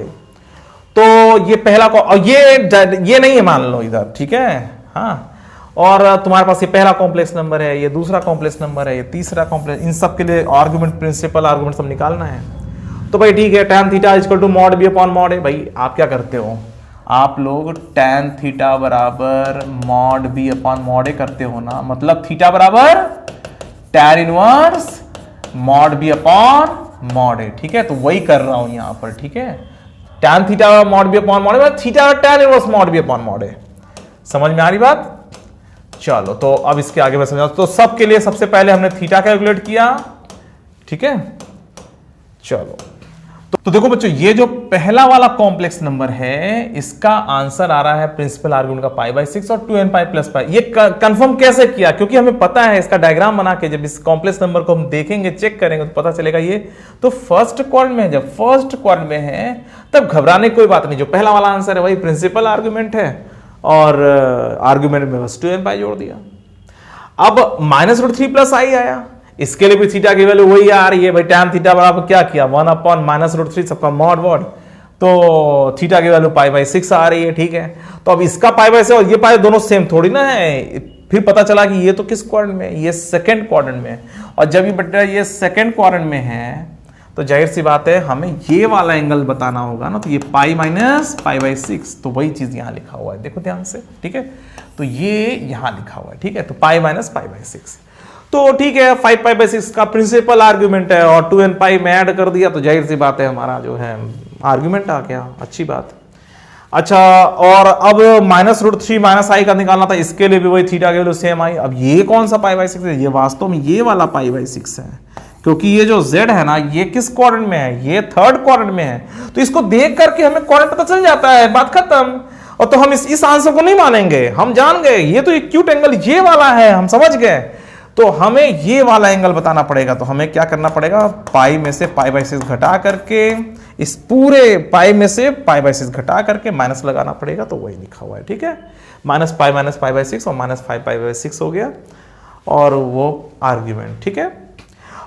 तो ये पहला और ये नहीं है मान लो इधर, ठीक है। हाँ, और तुम्हारे पास ये पहला कॉम्प्लेक्स नंबर है, ये दूसरा कॉम्प्लेक्स नंबर है, ये तीसरा कॉम्प्लेक्स, इन सब के लिए आर्गुमेंट, प्रिंसिपल आर्गुमेंट सब निकालना है। तो भाई ठीक है, tan theta equal to mod b upon mod है। भाई आप क्या करते हो, आप लोग tan थीटा बराबर mod b upon mod a करते हो ना, मतलब थीटा बराबर tan inverse mod b upon mod a, ठीक है। तो वही कर रहा हूं यहां पर, ठीक है। tan theta mod b upon mod a, theta tan inverse mod b upon mod a. समझ में आ रही बात? चलो, तो अब इसके आगे मैं समझा। तो सबके लिए सबसे पहले हमने थीटा कैलकुलेट किया, ठीक है। चलो, तो देखो बच्चों, ये जो पहला वाला कॉम्प्लेक्स नंबर है, इसका आंसर आ रहा है प्रिंसिपल आर्गुमेंट का π/6 और 2n पाई प्लस पाई। ये कंफर्म कैसे किया, क्योंकि हमें पता है, इसका डायग्राम बना के जब इस कॉम्प्लेक्स नंबर को हम देखेंगे, चेक करेंगे तो पता चलेगा ये तो फर्स्ट क्वाड्रेंट में है। जब फर्स्ट क्वाड्रेंट में है तब घबराने की कोई बात नहीं, जो पहला वाला आंसर है वही प्रिंसिपल आर्गुमेंट है, और आर्गुमेंट में बस 2n पाई जोड़ दिया। अब -√3 प्लस आई आया, इसके लिए भी थीटा की वैल्यू वही आ रही है भाई। tan थीटा बराबर क्या किया, 1 अपॉन -√3 सबका मॉड वॉड, तो थीटा की वैल्यू π/6 आ रही है, ठीक है। तो अब इसका π/6 और ये पाई दोनों सेम थोड़ी ना है। फिर पता चला कि ये तो किस क्वाड्रेंट में है, ये सेकंड क्वाड्रेंट में है। और जब ये बेटा ये सेकंड क्वाड्रेंट में है तो जाहिर सी बात है हमें ये वाला एंगल बताना होगा ना, तो ये पाई माइनस पाई बाई 6, तो वही चीज यहां लिखा हुआ है, देखो ध्यान से, ठीक है। तो ये यहां लिखा हुआ है, ठीक है, तो पाई माइनस पाई बाई 6। तो ठीक है, 5 पाई बाई 6 का प्रिंसिपल आर्ग्यूमेंट है और 2n पाई में ऐड कर दिया, तो जाहिर सी बात है हमारा जो है आर्ग्यूमेंट आ गया, अच्छी बात। अच्छा, और अब -√3 माइनस आई का निकालना था, इसके लिए भी वही थीटा के वैल्यू सेम आई। अब ये कौन सा पाई बाई 6 है? ये वास्तव में ये वाला पाई बाई 6 है, क्योंकि ये जो z है ना, ये किस क्वाड्रेंट में है? ये थर्ड क्वाड्रेंट में है। तो इसको देख करके हमें क्वाड्रेंट पता चल जाता है, बात खत्म। और तो हम इस आंसर को नहीं मानेंगे, हम जान गए ये तो एक्यूट एंगल ये वाला है, हम समझ गए। तो हमें ये वाला एंगल बताना पड़ेगा, तो हमें क्या करना पड़ेगा? पाई में से पाई बाई 6 घटा करके, इस पूरे पाई में से पाई बाई 6 घटा करके माइनस लगाना पड़ेगा, तो वही लिखा हुआ है, ठीक है। माइनस पाई बाई 6 और -5 पाई बाई 6 हो गया, और वो आर्ग्यूमेंट, ठीक है।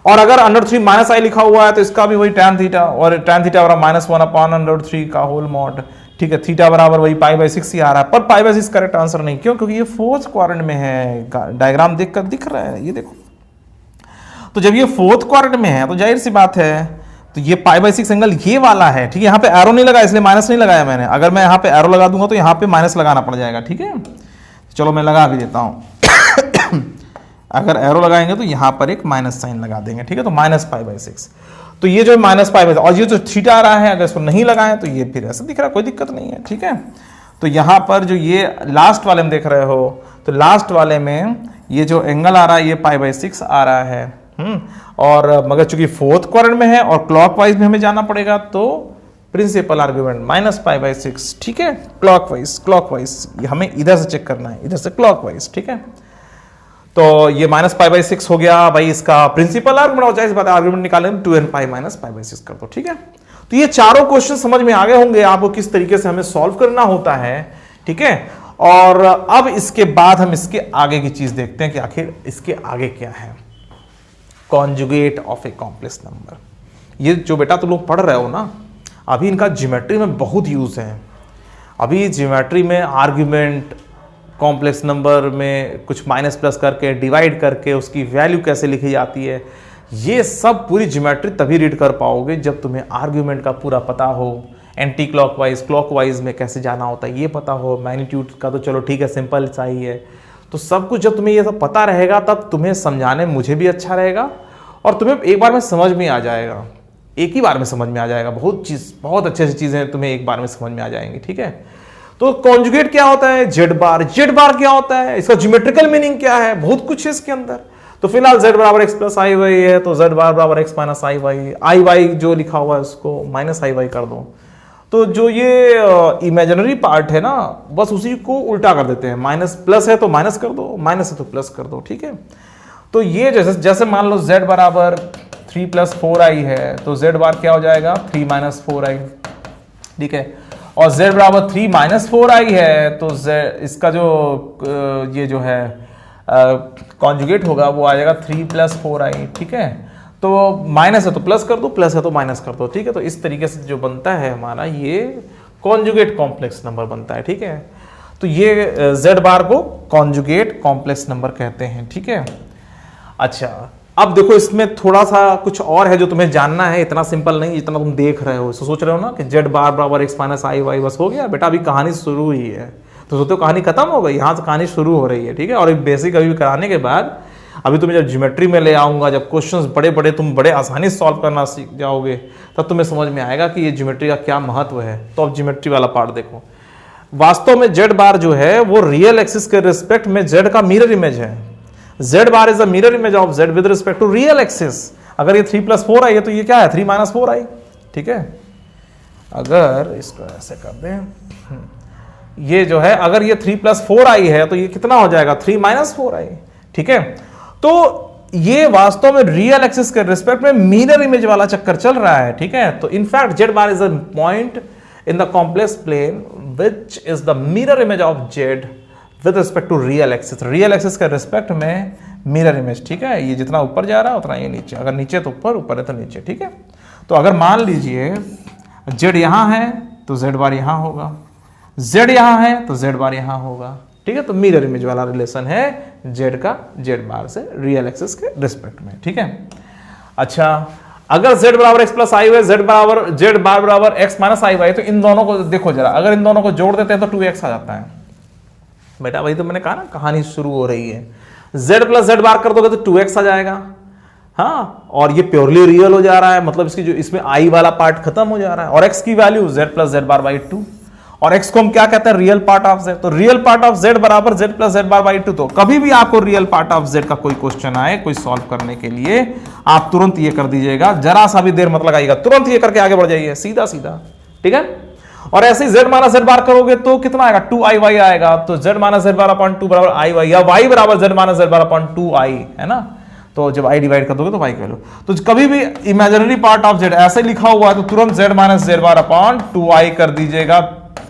और अगर √3 माइनस आई लिखा हुआ है तो इसका भी वही tan थीटा, और tan थीटा बराबर -1/√3 का होल मॉड, ठीक है। थीटा बराबर वही पाई बाई 6 ही आ रहा है, पर पाई बाई 6 करेक्ट आंसर नहीं, क्यों? क्योंकि ये फोर्थ क्वाड्रेंट में है, डायग्राम देखकर दिख रहा है, ये देखो। तो जब ये फोर्थ क्वाड्रेंट में है तो जाहिर सी बात है, तो ये पाई बाई 6 एंगल ये वाला है, ठीक है। यहाँ पे एरो नहीं लगा इसलिए माइनस नहीं लगाया मैंने, अगर मैं यहाँ पे एरो लगा दूंगा तो यहाँ पे माइनस लगाना पड़ जाएगा, ठीक है। चलो मैं लगा भी देता हूँ। अगर एरो लगाएंगे तो यहाँ पर एक माइनस साइन लगा देंगे, ठीक है। तो -π/6, तो ये जो -π/6 और ये जो थीटा आ रहा है, अगर इसको नहीं लगाएं तो ये फिर ऐसा दिख रहा है, कोई दिक्कत नहीं है, ठीक है। तो यहाँ पर जो ये लास्ट वाले में देख रहे हो, तो लास्ट वाले में ये जो एंगल आ रहा है ये π/6 आ रहा है, और मगर चूंकि फोर्थ क्वाड्रेंट में है और क्लॉकवाइज में हमें जाना पड़ेगा, तो प्रिंसिपल आर्ग्यूमेंट -π/6, ठीक है। क्लॉकवाइज हमें इधर से चेक करना है, इधर से क्लॉकवाइज, ठीक है। तो ये -π/6 हो गया भाई इसका प्रिंसिपल आर्ग्यूमेंट, और चाहिए आर्ग्यूमेंट निकाले 2n पाई माइनस π/6 कर दो, ठीक है। तो ये चारों क्वेश्चन समझ में आ गए होंगे आपको किस तरीके से हमें सॉल्व करना होता है, ठीक है। और अब इसके बाद हम इसके आगे की चीज देखते हैं कि आखिर इसके आगे क्या है। Conjugate of a complex number, ये जो बेटा तुम लोग पढ़ रहे हो ना, अभी इनका ज्योमेट्री में बहुत यूज है। अभी ज्योमेट्री में आर्ग्यूमेंट, कॉम्प्लेक्स नंबर में कुछ माइनस प्लस करके डिवाइड करके उसकी वैल्यू कैसे लिखी जाती है, ये सब पूरी ज्योमेट्री तभी रीड कर पाओगे जब तुम्हें आर्ग्यूमेंट का पूरा पता हो, एंटी क्लॉकवाइज क्लॉकवाइज में कैसे जाना होता है ये पता हो, मैग्नीट्यूड का तो चलो ठीक है सिंपल सा ही है। तो सब कुछ जब तुम्हें ये सब पता रहेगा तब तुम्हें समझाने में मुझे भी अच्छा रहेगा, और तुम्हें एक बार में समझ में आ जाएगा, एक ही बार में समझ में आ जाएगा। बहुत अच्छी अच्छी चीजें तुम्हें एक बार में समझ में आ जाएंगी, ठीक है। तो कॉन्जुगेट क्या होता है? जेड बार क्या होता है? इसका ज्योमेट्रिकल मीनिंग क्या है? बहुत कुछ है इसके अंदर। तो फिलहाल z बराबर x प्लस आई वाई है, तो z बार बराबर x माइनस आई वाई, आई वाई जो लिखा हुआ है उसको माइनस आई वाई कर दो। तो जो ये इमेजिनरी पार्ट है ना, बस उसी को उल्टा कर देते हैं, माइनस प्लस है तो माइनस कर दो, माइनस है तो प्लस कर दो, ठीक है। तो ये जैसे मान लो z बराबर 3 + 4i है, तो z बार क्या हो जाएगा? 3 - 4i, ठीक है। और z बराबर 3 - 4i है, तो z इसका जो ये जो है कॉन्जुगेट होगा वो आ जाएगा 3 + 4i, ठीक है। तो माइनस है तो प्लस कर दो, प्लस है तो माइनस कर दो, ठीक है। तो इस तरीके से जो बनता है हमारा ये कॉन्जुगेट कॉम्प्लेक्स नंबर बनता है, ठीक है। तो ये z बार को कॉन्जुगेट कॉम्प्लेक्स नंबर कहते हैं, ठीक है। अच्छा, अब देखो इसमें थोड़ा सा कुछ और है जो तुम्हें जानना है, इतना सिंपल नहीं जितना तुम देख रहे हो। सोच रहे हो ना कि z बार बराबर x माइनस आई वाई, बस हो गया बेटा, अभी कहानी शुरू हुई है। तो सोचते हो कहानी खत्म हो गई, यहाँ से कहानी शुरू हो रही है, ठीक है। और एक बेसिक अभी कराने के बाद अभी तुम्हें जब ज्योमेट्री में ले आऊंगा, जब क्वेश्चंस बड़े बड़े तुम बड़े आसानी से सॉल्व करना सीख जाओगे, तब तुम्हें समझ में आएगा कि ये ज्योमेट्री का क्या महत्व है। तो अब ज्योमेट्री वाला पार्ट देखो। वास्तव में z बार जो है वो रियल एक्सिस के रिस्पेक्ट में z का मिरर इमेज है। z bar is a mirror image of z with respect to real axis. अगर ये 3 + 4i है तो ये क्या है? 3 - 4i, ठीक है। अगर इसको ऐसे कर दें, ये जो है अगर ये 3 + 4i है तो ये कितना हो जाएगा? 3 - 4i, ठीक है। तो ये वास्तव में रियल एक्सिस के रिस्पेक्ट में मिरर इमेज वाला चक्कर चल रहा है, ठीक है। तो in fact z bar is a point in the complex plane which is the mirror image of z with respect to real axis. Real axis के रिस्पेक्ट में मिरर इमेज, ठीक है। ये जितना ऊपर जा रहा है उतना ये नीचे, अगर नीचे तो ऊपर, ऊपर है तो नीचे, ठीक है। तो अगर मान लीजिए z यहां है तो z बार यहां होगा, z यहां है तो z बार यहां होगा, ठीक है। तो मिरर इमेज वाला रिलेशन है z का z बार से रियल एक्सिस के रिस्पेक्ट में, ठीक है। अच्छा, अगर z बराबर x plus i Y, z बार बराबर x माइनस आई वाई, तो इन दोनों को देखो जरा, अगर इन दोनों को जोड़ देते हैं तो 2x आ जाता है। बेटा वही तो मैंने कहा ना, कहानी शुरू हो रही है। z प्लस z बार कर दोगे तो 2x आ जाएगा। हाँ, और ये प्योरली रियल हो जा रहा है, मतलब इसकी जो इसमें i वाला पार्ट खत्म हो जा रहा है, और x की value z plus z bar by 2, और x को हम क्या कहते हैं, रियल पार्ट ऑफ z। तो रियल पार्ट ऑफ z बराबर z plus z bar by 2। तो कभी भी आपको रियल पार्ट ऑफ z का कोई क्वेश्चन आए, कोई सॉल्व करने के लिए, आप तुरंत ये कर दीजिएगा, जरा सा भी देर मत लगाइएगा, तुरंत ये करके आगे बढ़ जाइए, सीधा सीधा, ठीक है। और ऐसे ही z माइनस z बार करोगे तो कितना आएगा, 2i आएगा। तो z minus z bar upon 2 बराबर i वाई, या y बराबर z minus z bar upon 2i, है ना। तो जब i डिवाइड कर दोगे तो y वैल्यू, तो कभी भी इमेजिनरी पार्ट ऑफ z ऐसे लिखा हुआ है तो तुरंत z minus z bar upon 2i कर दीजिएगा,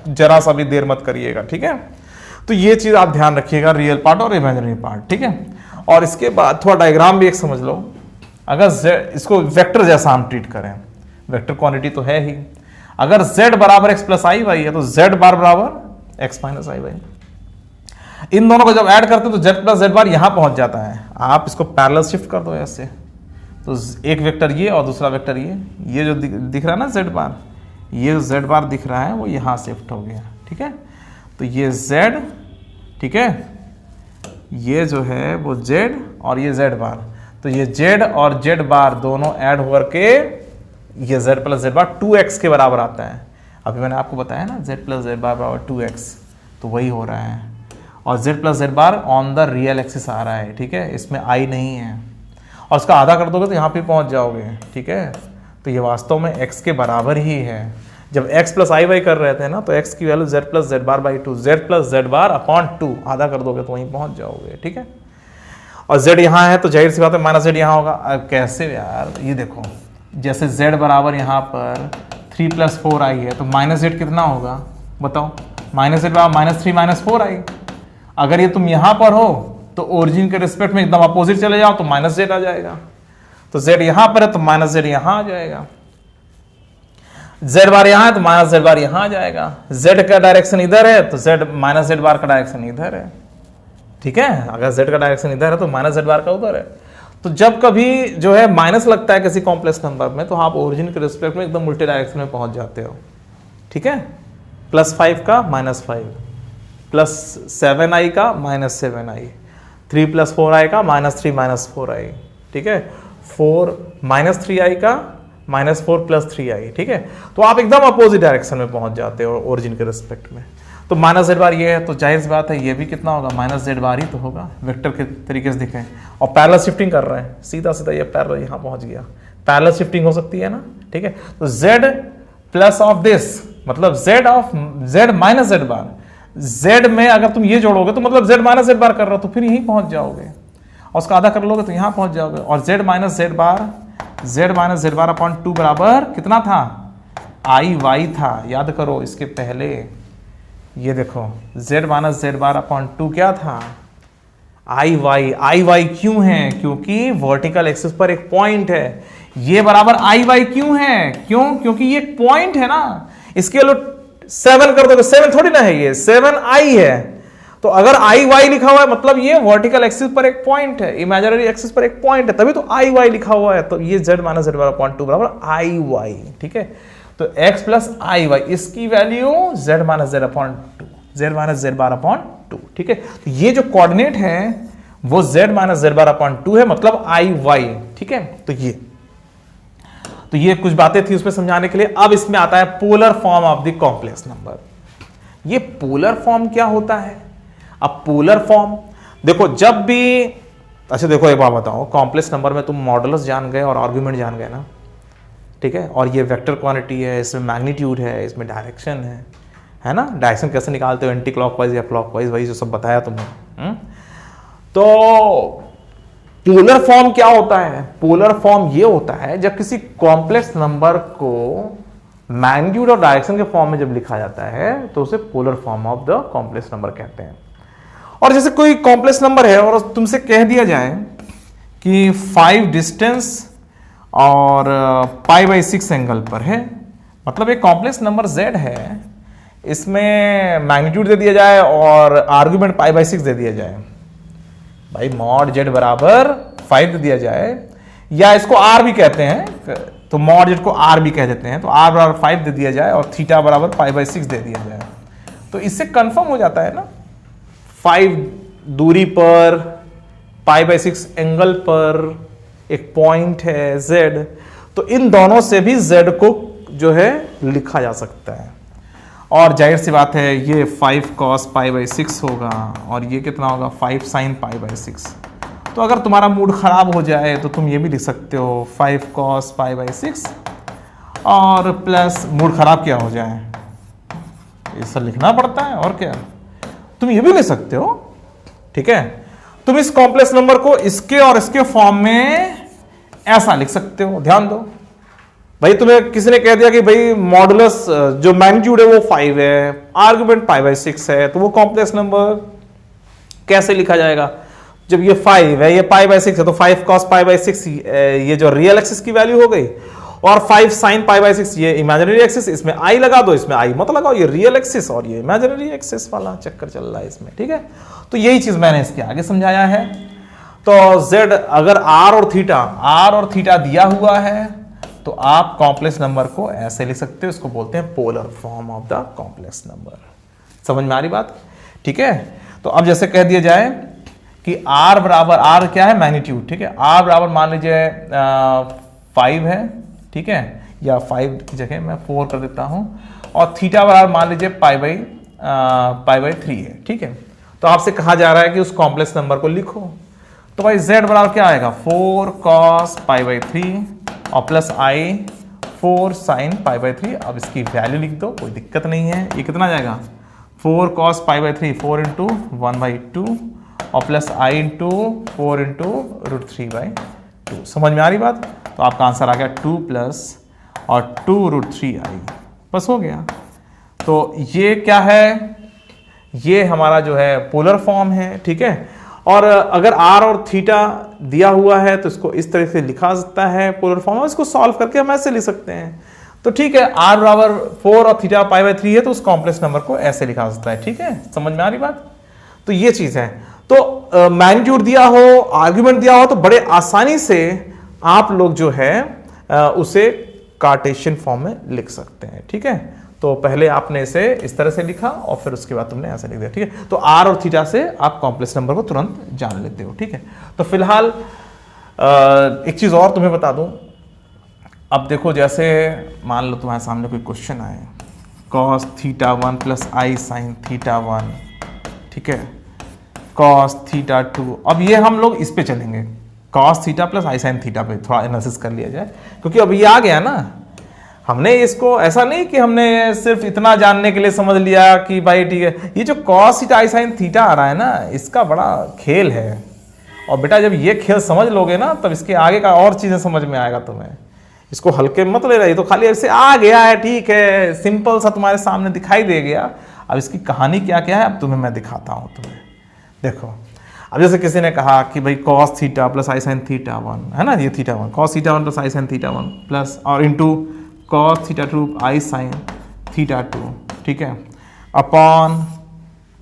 जरा सा भी देर मत करिएगा, ठीक है। तो ये चीज आप ध्यान रखिएगा, रियल पार्ट और इमेजिनरी पार्ट, ठीक है। और इसके बाद थोड़ा डायग्राम भी एक समझ लो। अगर z, इसको वेक्टर जैसा हम ट्रीट करें, वेक्टर क्वांटिटी तो है ही, अगर z बराबर x प्लस आई वाई है तो z बार बराबर x माइनस आई वाई। इन दोनों को जब ऐड करते हैं तो z प्लस z बार यहां पहुंच जाता है। आप इसको पैरेलल शिफ्ट कर दो ऐसे, तो एक वेक्टर ये और दूसरा वेक्टर ये जो दिख रहा है ना z बार, ये z बार दिख रहा है वो यहां शिफ्ट हो गया, ठीक है। तो ये z, ठीक है, ये जो है वो z और ये z बार, तो ये z और z बार दोनों ऐड होकर के ये z प्लस z बार 2x के बराबर आता है। अभी मैंने आपको बताया ना z प्लस z बार बराबर 2x, तो वही हो रहा है। और z plus z bar on the real axis आ रहा है, ठीक है, इसमें i नहीं है, और उसका आधा कर दोगे तो यहाँ पे पहुँच जाओगे, ठीक है। तो ये वास्तव में x के बराबर ही है। जब x प्लस आई वाई कर रहे थे ना, तो x की value z plus z bar by 2, z plus z bar upon 2, आधा कर दोगे तो वहीं पहुँच जाओगे, ठीक है। और z यहाँ है तो जाहिर सी बात है माइनस z यहाँ होगा। अब कैसे यार, ये देखो, जैसे z बराबर यहाँ पर 3 प्लस 4i है, तो माइनस z कितना होगा बताओ, माइनस z बराबर माइनस 3 माइनस 4i। अगर ये तुम यहाँ पर हो तो ओरिजिन के रिस्पेक्ट में एकदम अपोजिट चले जाओ तो माइनस z आ जाएगा। तो z यहाँ पर है तो माइनस z यहाँ आ जाएगा, z बार यहाँ है तो माइनस z बार यहाँ आ जाएगा, z का डायरेक्शन इधर है तो z माइनस z बार का डायरेक्शन इधर है, ठीक है। अगर z का डायरेक्शन इधर है तो माइनस z बार का उधर है। तो जब कभी जो है माइनस लगता है किसी कॉम्प्लेक्स नंबर में, तो आप ओरिजिन के रिस्पेक्ट में एकदम उल्टे डायरेक्शन में पहुंच जाते हो, ठीक है। +5 का -5, +7i का -7i, 3 + 4i का -3 -4i, ठीक है, 4 -3i का -4 + 3i, ठीक है। तो आप एकदम अपोजिट डायरेक्शन में पहुंच जाते हो ओरिजिन के रिस्पेक्ट में। तो माइनस z बार ये है तो जाहिर सी बात है ये भी कितना होगा, माइनस z बार ही तो होगा, वेक्टर के तरीके से दिखे। और पैरेलल शिफ्टिंग कर रहे हैं, सीधा सीधा ये पैरेलल यहाँ पहुँच गया, पैरेलल शिफ्टिंग हो सकती है ना, ठीक है। तो z प्लस ऑफ दिस मतलब z of z minus z bar, z में अगर तुम ये जोड़ोगे तो मतलब z माइनस z बार कर रहे हो तो फिर यहीं पहुँच जाओगे, और उसका आधा कर लोगे तो यहाँ पहुँच जाओगे। और z minus z bar upon 2 बराबर कितना था, i y था, याद करो इसके पहले। ये देखो z minus z bar upon 2 क्या था, i y क्यों है, क्योंकि वर्टिकल एक्सिस पर एक पॉइंट है। ये बराबर i y क्यों है, क्यों, क्योंकि ये एक पॉइंट है ना। इसके लो 7 कर दोगे, 7 थोड़ी ना है, ये 7i है। तो अगर i y लिखा हुआ है मतलब ये वर्टिकल एक्सिस पर एक पॉइंट है, इमेजिनरी एक्सिस पर एक पॉइंट है, तभी तो i y लिखा हुआ है। तो ये z minus z bar upon 2 बराबर i y, ठीक है। तो x प्लस आई वाई, इसकी value z minus z upon 2, z minus z bar upon 2, ठीक है। तो ये जो कोऑर्डिनेट है वो z minus z bar upon 2 है, मतलब आई वाई, ठीक है। तो ये कुछ बातें थी उसमें समझाने के लिए। अब इसमें आता है polar form of the complex number. ये पोलर फॉर्म क्या होता है? अब पोलर फॉर्म देखो, जब भी, अच्छा देखो एक बात बताओ, कॉम्प्लेक्स नंबर में तुम मॉडुलस जान गए और आर्गुमेंट जान गए ना, ठीक है। और ये वेक्टर क्वांटिटी है, इसमें मैग्नीट्यूड है, इसमें डायरेक्शन है ना। डायरेक्शन कैसे निकालते हो, एंटी क्लॉकवाइज या क्लॉकवाइज, वही जो सब बताया तुमने। तो पोलर फॉर्म क्या होता है? पोलर फॉर्म ये होता है जब किसी कॉम्प्लेक्स नंबर को मैग्नीट्यूड और डायरेक्शन के फॉर्म में जब लिखा जाता है तो उसे polar form of the complex number कहते हैं। और जैसे कोई कॉम्प्लेक्स नंबर है और तुमसे कह दिया जाए कि 5 डिस्टेंस और π/6 एंगल पर है, मतलब एक कॉम्प्लेक्स नंबर z है, इसमें मैग्नीट्यूड दे दिया जाए और आर्गुमेंट π/6 दे दिया जाए, भाई मॉड z बराबर 5 दे दिया जाए, या इसको आर भी कहते हैं, तो मॉड जेड को आर भी कह देते हैं, तो आर बराबर 5 दे दिया जाए और थीटा बराबर π/6 दे दिया जाए, तो इससे कंफर्म हो जाता है ना 5 दूरी पर π/6 एंगल पर एक पॉइंट है z, तो इन दोनों से भी z को जो है लिखा जा सकता है। और जाहिर सी बात है ये 5 cos π/6 होगा और ये कितना होगा 5 sin π/6। तो अगर तुम्हारा मूड खराब हो जाए तो तुम ये भी लिख सकते हो 5 cos π/6 और प्लस मूड खराब क्या हो जाए, ऐसा लिखना पड़ता है और क्या, तुम ये भी लिख सकते हो। ठीक है, तुम इस कॉम्प्लेक्स नंबर को इसके और इसके फॉर्म में ऐसा लिख सकते हो। ध्यान दो भाई, तुम्हें किसी ने कह दिया कि भाई मॉडुलस जो मैग्नीट्यूड है वो 5 है, आर्गुमेंट π/6 है, तो वो कॉम्प्लेक्स नंबर कैसे लिखा जाएगा? जब ये 5 है, ये π/6 है, तो 5 cos π/6 ये जो रियल एक्सिस की वैल्यू हो गई, और 5 sin π/6 ये इमेजिनरी एक्सिस, इसमें i लगा दो, इसमें i मत लगाओ, ये रियल एक्सिस और ये इमेजिनरी एक्सिस वाला चक्कर चल रहा है इसमें। ठीक है, तो यही चीज मैंने इसके आगे समझाया है। तो z अगर r और थीटा दिया हुआ है तो आप कॉम्प्लेक्स नंबर को ऐसे लिख सकते हो, इसको बोलते हैं polar form of the complex number. समझ में आ रही बात? ठीक है, तो अब जैसे कह दिया जाए कि r बराबर, r क्या है मैग्नीट्यूड, ठीक है, r बराबर मान लीजिए 5 है, ठीक है, या 5 की जगह मैं 4 कर देता हूं, और थीटा बराबर मान लीजिए π/3 है। ठीक है, तो आपसे कहा जा रहा है कि उस कॉम्प्लेक्स नंबर को लिखो, तो भाई z बराबर क्या आएगा 4 cos π/3 और प्लस i 4 sin π/3। अब इसकी वैल्यू लिख दो, कोई दिक्कत नहीं है। ये कितना जाएगा 4 cos π/3 4 इंटू 1/2 और प्लस i इंटू 4 इंटू √3/2। समझ में आ रही बात? तो आपका आंसर आ गया 2 प्लस और 2√3i, बस हो गया। तो ये क्या है, ये हमारा जो है पोलर फॉर्म है। ठीक है, और अगर r और थीटा दिया हुआ है तो इसको इस तरह से लिखा सकता है पोलर फॉर्म, और इसको सॉल्व करके हम ऐसे लिख सकते हैं। तो ठीक है, r बराबर 4 और थीटा π/3 है, तो उस कॉम्प्लेक्स नंबर को ऐसे लिखा सकता है। ठीक है, समझ में आ रही बात? तो ये चीज है। तो मैग्नीट्यूड दिया हो, आर्ग्यूमेंट दिया हो, तो बड़े आसानी से आप लोग जो है उसे कार्टेशियन फॉर्म में लिख सकते हैं। ठीक है, तो पहले आपने इसे इस तरह से लिखा और फिर उसके बाद तुमने ऐसे लिख दिया। ठीक है, तो r और थीटा से आप कॉम्प्लेक्स नंबर को तुरंत जान लेते हो। ठीक है, तो फिलहाल एक चीज और तुम्हें बता दूं। अब देखो, जैसे मान लो तुम्हारे सामने कोई क्वेश्चन आए, cos θ1 प्लस i sin θ1, ठीक है, cos θ2। अब ये हम लोग इस पे चलेंगे, cos θ प्लस i sin θ पे थोड़ा एनालिसिस कर लिया जाए, क्योंकि अब ये आ गया ना। हमने इसको ऐसा नहीं कि हमने सिर्फ इतना जानने के लिए समझ लिया कि भाई ठीक है, ये जो cos θ i sin θ आ रहा है ना, इसका बड़ा खेल है। और बेटा जब ये खेल समझ लोगे ना, तब इसके आगे का और चीजें समझ में आएगा तुम्हें। इसको हल्के मत ले रही, तो खाली ऐसे आ गया है, ठीक है, सिंपल सा तुम्हारे सामने दिखाई दे गया। अब इसकी कहानी क्या क्या है, अब तुम्हें मैं दिखाता हूं तुम्हें। देखो, अब जैसे किसी ने कहा कि भाई cos θ प्लस i sin θ1 है ना, ये θ1 cos θ1 plus i sin θ1 plus और इंटू cos θ2 i sin θ2, ठीक है, upon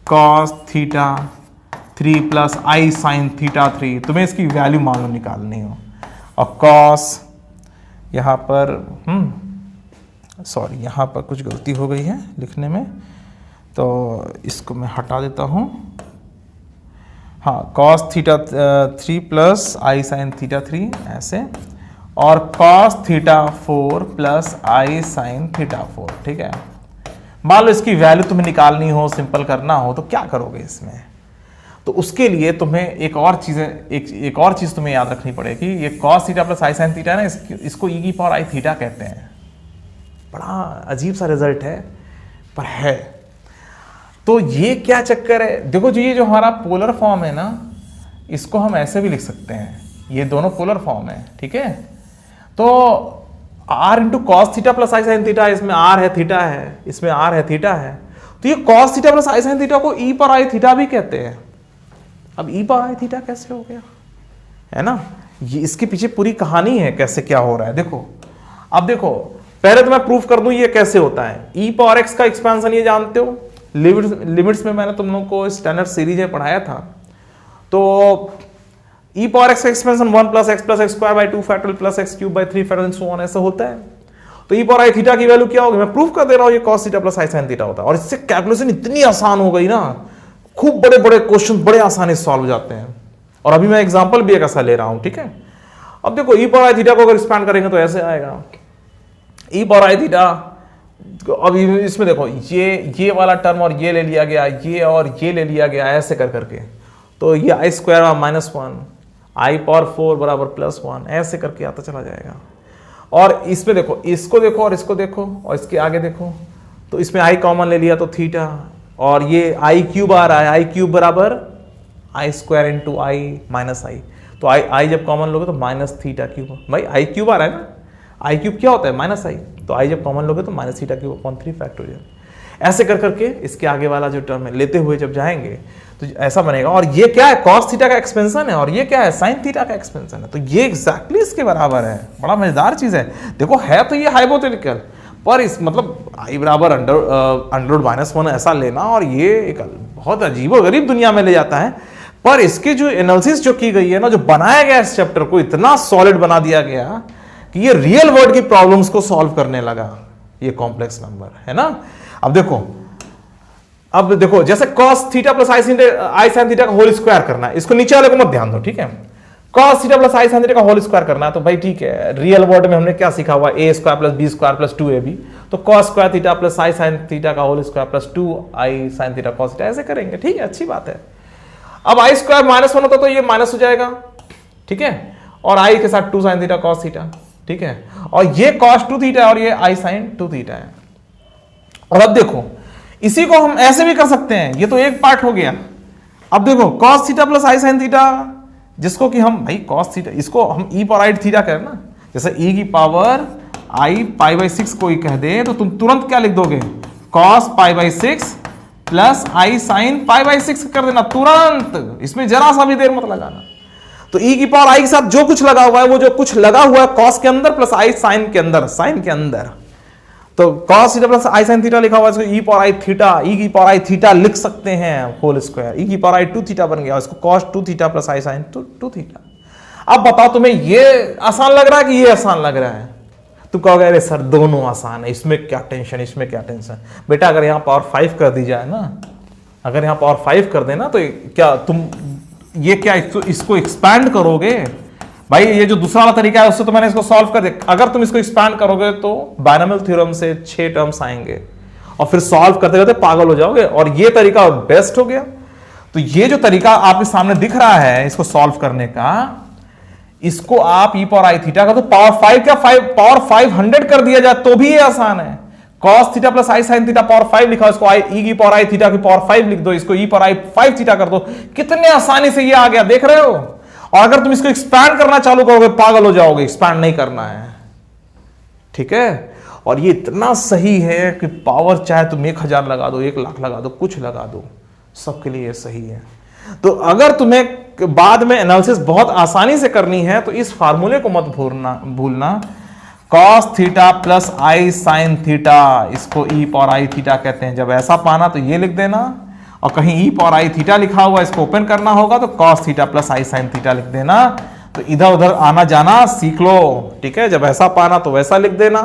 cos θ3 plus i sin θ3। तुम्हें इसकी वैल्यू मान लो निकालनी हो, और cos यहाँ पर सॉरी, यहाँ पर कुछ गलती हो गई है लिखने में, तो इसको मैं हटा देता हूँ। हाँ, cos θ3 प्लस i sin θ3 ऐसे, और cos θ4 प्लस i sin θ4। ठीक है, मान लो इसकी वैल्यू तुम्हें निकालनी हो, सिंपल करना हो, तो क्या करोगे इसमें? तो उसके लिए तुम्हें एक और चीज तुम्हें याद रखनी पड़ेगी। ये cos θ प्लस i sin θ ना, इसको e की पावर i थीटा कहते हैं। बड़ा अजीब सा रिजल्ट है, पर है। तो ये क्या चक्कर है, देखो जी, ये जो हमारा पोलर फॉर्म है ना, इसको हम ऐसे भी लिख सकते हैं, ये दोनों पोलर फॉर्म है। ठीक है, तो r into cos theta plus i sine theta, इसमें r है, थीटा है, इसमें r है, थीटा है, तो ये cos theta plus i sine theta को e पर आई थीटा भी कहते हैं। अब e पर आई थीटा कैसे हो गया, है ना? ये इसके पीछे पूरी कहानी है, कैसे क्या हो रहा है। देखो, अब देखो, पहले तो मैं प्रूफ कर दूं ये कैसे होता है। e पावर x का एक्सपेंशन ये जानते हो, लिमिट्स में मैंने तुम लोगों को स्टैंडर्ड सीरीज में पढ़ाया था। तो ई पावर एक्स का expansion 1 plus x square by 2 factorial plus x cube by 3 factorial so on, ऐसा होता है। तो ई पावर आई थीटा की वैल्यू क्या होगी, मैं प्रूफ कर दे रहा हूं, ये cos theta plus i sine theta होता है। और इससे कैलकुलेशन इतनी आसान हो गई ना, खूब बड़े बड़े क्वेश्चन बड़े आसानी से सॉल्व हो जाते हैं। और अभी मैं एग्जांपल भी एक ऐसा ले रहा हूं, ठीक है। अब देखो ई पावर आई थीटा को अगर एक्सपैंड करेंगे तो ऐसे आएगा, ई पावर आई थीटा। अब इसमें देखो ये वाला टर्म और ये ले लिया गया, ये और ये ले लिया गया, ऐसे कर करके, तो ये आई स्क्वायर -1 आई पावर 4 बराबर +1, ऐसे करके आता चला जाएगा। और इसमें देखो, इसको देखो और इसको देखो और इसके आगे देखो, तो इसमें आई कॉमन ले लिया तो थीटा, और ये आई क्यूब आ रहा है, आई क्यूब बराबर आई स्क्वायर इंटू आई माइनस आई, तो आई जब कॉमन लोगे तो माइनस थीटा क्यूब, भाई आई क्यूब आ रहा है ना, आई क्यूब क्या होता है माइनस आई, तो आई जब कॉमन लोगे तो minus theta cube upon 3 factorial. ऐसे कर करके इसके आगे वाला जो टर्म है लेते हुए जब जाएंगे तो ऐसा बनेगा। और ये क्या है, कॉस थीटा का एक्सपेंशन है, और ये क्या है, साइन थीटा का एक्सपेंशन है, तो ये एग्जैक्टली इसके बराबर है। बड़ा मजेदार चीज है। देखो है तो ये हाइपोथेटिकल, पर इस मतलब आई बराबर अंडर-1 ऐसा लेना, और ये एक बहुत अजीबोगरीब दुनिया में ले जाता है। पर इसके जो एनालिसिस जो की गई है ना, जो बनाया गया इस चैप्टर को इतना सॉलिड बना दिया गया कि ये रियल वर्ल्ड की प्रॉब्लम्स को सॉल्व करने लगा, ये कॉम्प्लेक्स नंबर है ना। अब देखो जैसे cos theta plus i sine theta का होल स्क्वायर करना है, इसको नीचे वाले को मत ध्यान दो, ठीक है। cos theta plus i sine theta का होल स्क्वायर करना है, तो भाई ठीक है, रियल वर्ल्ड में हमने क्या सीखा हुआ, a square plus b square plus 2ab, तो cos square theta plus i sine theta का whole square plus 2 i sine theta cos theta, ऐसे करेंगे, ठीक है, अच्छी बात है। अब आई स्क्वायर -1 होता तो ये माइनस हो जाएगा, ठीक है, और आई के साथ 2 साइन थीटा cos थीटा, ठीक है, और ये cos 2 थीटा और ये आई साइन 2 थीटा है। और अब देखो इसी को हम ऐसे भी कर सकते हैं, ये तो एक पार्ट हो गया। अब देखो cos theta plus i sine theta, जिसको कि हम भाई cos थीटा, इसको हम e पावर आई थीटा करें ना, जैसे e की पावर आई π/6 कोई कह दे तो तुम तुरंत क्या लिख दोगे, cos π/6 प्लस आई साइन π/6 कर देना तुरंत, इसमें जरा सा भी देर मत लगाना। तो e की पावर आई के साथ जो कुछ लगा हुआ है, वो जो कुछ लगा हुआ है cos के अंदर प्लस आई साइन के अंदर, साइन के अंदर, तो cos theta plus i sine theta लिखा हुआ है, इसको e power i theta, e की पावर आई थीटा लिख सकते हैं होल स्क्वायर, e की पावर आई 2 थीटा बन गया, इसको cos 2 theta plus i sign 2 theta. अब बताओ तुम्हें ये आसान लग रहा है कि ये आसान लग रहा है? तुम कहोगे अरे सर दोनों आसान है, इसमें क्या टेंशन, इसमें क्या टेंशन। बेटा अगर यहाँ पावर 5 कर दी जाए ना, अगर यहाँ पावर 5 कर देना, तो क्या तुम ये क्या इसको एक्सपैंड करोगे? भाई ये जो दूसरा वाला तरीका है उससे तो मैंने इसको सॉल्व कर दिया। अगर तुम इसको एक्सपैंड करोगे तो बायनॉमियल थ्योरम से 6 टर्म्स आएंगे और फिर सॉल्व करते करते पागल हो जाओगे, और ये तरीका बेस्ट हो गया। तो ये जो तरीका आपके सामने दिख रहा है इसको सॉल्व करने का, इसको आप e पावर आई थीटा का तो पावर 5 क्या पावर 500 कर दिया जाए तो भी ये आसान है। cos theta plus i sine theta power 5 लिखा, इसको e की पावर आई थीटा की पावर 5 लिख दो, इसको e पावर आई 5 थीटा कर दो, कितने आसानी से ये आ गया, देख रहे हो। और अगर तुम इसको एक्सपैंड करना चालू करोगे पागल हो जाओगे, एक्सपैंड नहीं करना है, ठीक है। और ये इतना सही है कि पावर चाहे तुम 1000 लगा दो, 1 लाख लगा दो, कुछ लगा दो, सबके लिए सही है। तो अगर तुम्हें बाद में एनालिसिस बहुत आसानी से करनी है तो इस फार्मूले को मत भूलना, cos theta plus i sine theta, इसको e पावर आई थीटा कहते हैं। जब ऐसा पाना तो ये लिख देना, और कहीं e पावर आई थीटा लिखा हुआ इसको ओपन करना होगा तो cos theta plus i sine theta लिख देना। तो इधर उधर आना जाना सीख लो, ठीक है। जब ऐसा पाना तो वैसा लिख देना,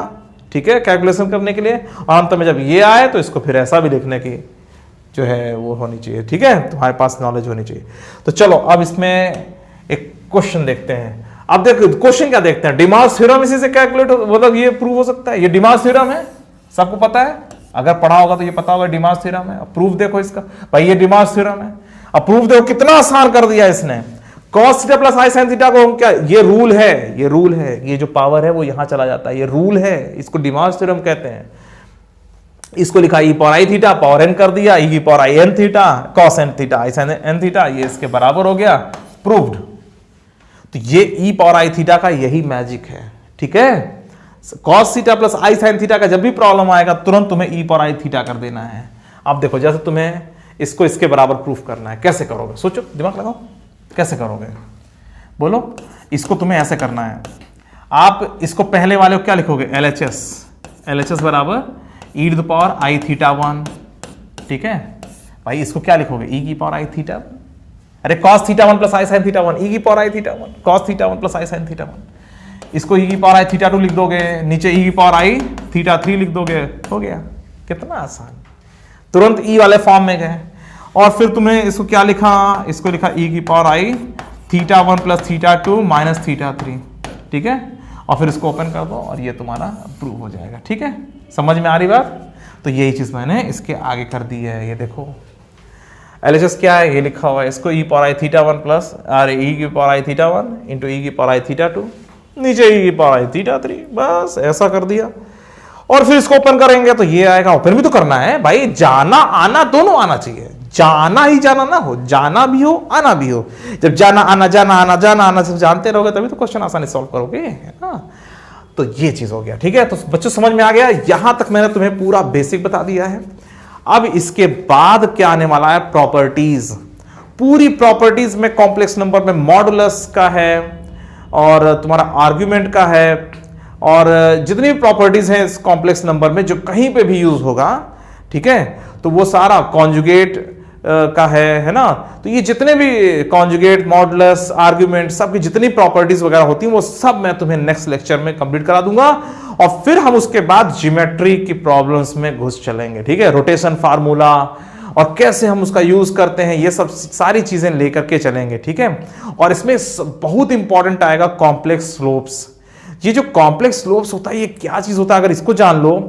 ठीक है, कैलकुलेशन करने के लिए। और अंत में जब ये आए तो इसको फिर ऐसा भी लिखने की जो है वो होनी चाहिए, ठीक है, तुम्हारे पास नॉलेज होनी चाहिए। तो चलो अब इसमें एक क्वेश्चन देखते हैं। अब देखो क्वेश्चन क्या देखते हैं, डिमार्स थ्योरम इसी से कैलकुलेट मतलब ये प्रूव हो सकता है। ये डिमार्स थ्योरम है, सबको पता है, अगर पढ़ा होगा तो ये पता होगा डिमार्स थ्योरम है। अब प्रूफ देखो इसका, भाई ये डिमार्स थ्योरम है। अब प्रूफ देखो कितना आसान कर दिया इसने। cos theta plus i sine theta को हम क्या, ये रूल है, ये रूल है, ये जो पावर है वो यहां चला जाता है, ये रूल है, इसको डिमार्स थ्योरम कहते हैं। इसको लिखा e power i theta, power n कर दिया, e की power i n theta, cos n theta, i sine n theta, ये इसके बराबर हो गया, प्रूव्ड। तो ये e पावर आई थीटा का यही मैजिक है, ठीक है। cos theta plus i sine theta का जब भी प्रॉब्लम आएगा तुरंत तुम्हें e पावर आई थीटा कर देना है। अब देखो जैसे तुम्हें इसको इसके बराबर प्रूफ करना है, कैसे करोगे, सोचो, दिमाग लगाओ, कैसे करोगे, बोलो। इसको तुम्हें ऐसे करना है, आप इसको पहले वाले को क्या लिखोगे, LHS बराबर e to the power i theta 1, ठीक है भाई। इसको क्या लिखोगे, e की पावर आई थीटा, अरे cos theta 1 plus i sine theta 1 e की power i theta 1 cos theta 1 plus i sine theta 1, इसको e की पावर आई थीटा 2 लिख दोगे, नीचे e की पावर आई थीटा 3 लिख दोगे, हो गया। कितना आसान, तुरंत e वाले फॉर्म में गए। और फिर तुमने इसको क्या लिखा, इसको लिखा e की power i theta 1 plus theta 2 minus theta 3, ठीक है। और फिर इसको ओपन कर दो और ये तुम्हारा प्रूव हो जाएगा, ठीक है। समझ में आ रही बात? तो यही चीज मैंने इसके आगे कर दी है। ये देखो एलएचएस क्या है, ये लिखा हुआ है, इसको e power i theta 1 plus अरे e की power i theta 1 into e की पावर आई थीटा 2, नीचे e की पावर आई थीटा 3, बस ऐसा कर दिया। और फिर इसको ओपन करेंगे तो ये आएगा। ओपन भी तो करना है भाई, जाना आना दोनों आना चाहिए, जाना ही जाना ना हो, जाना भी हो आना भी हो। जब जाना आना जाना आना जाना आना सब जानते रहोगे तभी तो क्वेश्चन आसानी सॉल्व करोगे, है ना। तो ये चीज हो गया, ठीक है। तो बच्चों समझ में आ गया, यहां तक मैंने तुम्हें पूरा बेसिक बता दिया है। अब इसके बाद क्या आने वाला है, प्रॉपर्टीज। पूरी प्रॉपर्टीज में कॉम्प्लेक्स नंबर में मॉडुलस का है और तुम्हारा आर्ग्यूमेंट का है और जितनी भी प्रॉपर्टीज हैं इस कॉम्प्लेक्स नंबर में जो कहीं पे भी यूज होगा, ठीक है, तो वो सारा कॉन्जुगेट का है ना। तो ये जितने भी कॉन्जुगेट, मॉडुलस, आर्ग्यूमेंट, सब की जितनी प्रॉपर्टीज वगैरह होती हैं वो सब मैं तुम्हें नेक्स्ट लेक्चर में कंप्लीट करा दूंगा। और फिर हम उसके बाद ज्योमेट्री की प्रॉब्लम्स में घुस चलेंगे, ठीक है। रोटेशन फार्मूला और कैसे हम उसका यूज करते हैं, ये सब सारी चीजें लेकर के चलेंगे, ठीक है। और इसमें बहुत इंपॉर्टेंट आएगा कॉम्प्लेक्स स्लोप्स। ये जो कॉम्प्लेक्स स्लोप्स होता है ये क्या चीज होता है, अगर इसको जान लो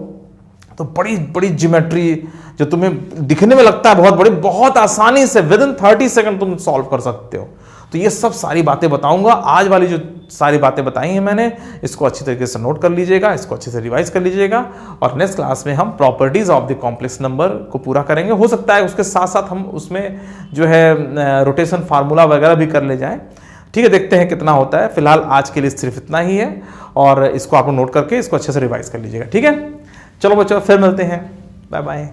तो बड़ी बड़ी ज्योमेट्री जो तुम्हें दिखने में लगता है बहुत बड़ी, बहुत आसानी से विद इन 30 सेकंड तुम सॉल्व कर सकते हो। तो ये सब सारी बातें बताऊंगा। आज वाली जो सारी बातें बताई हैं मैंने, इसको अच्छी तरीके से नोट कर लीजिएगा, इसको अच्छे से रिवाइज कर लीजिएगा। और नेक्स्ट क्लास में हम properties of the complex number को पूरा करेंगे। हो सकता है उसके साथ साथ हम उसमें जो है रोटेशन फार्मूला वगैरह भी कर ले जाएं, ठीक है। देखते हैं कितना होता है। फिलहाल आज के लिए सिर्फ इतना ही है और इसको आप नोट करके इसको अच्छे से रिवाइज कर लीजिएगा, ठीक है। चलो बच्चों फिर मिलते हैं, बाय बाय।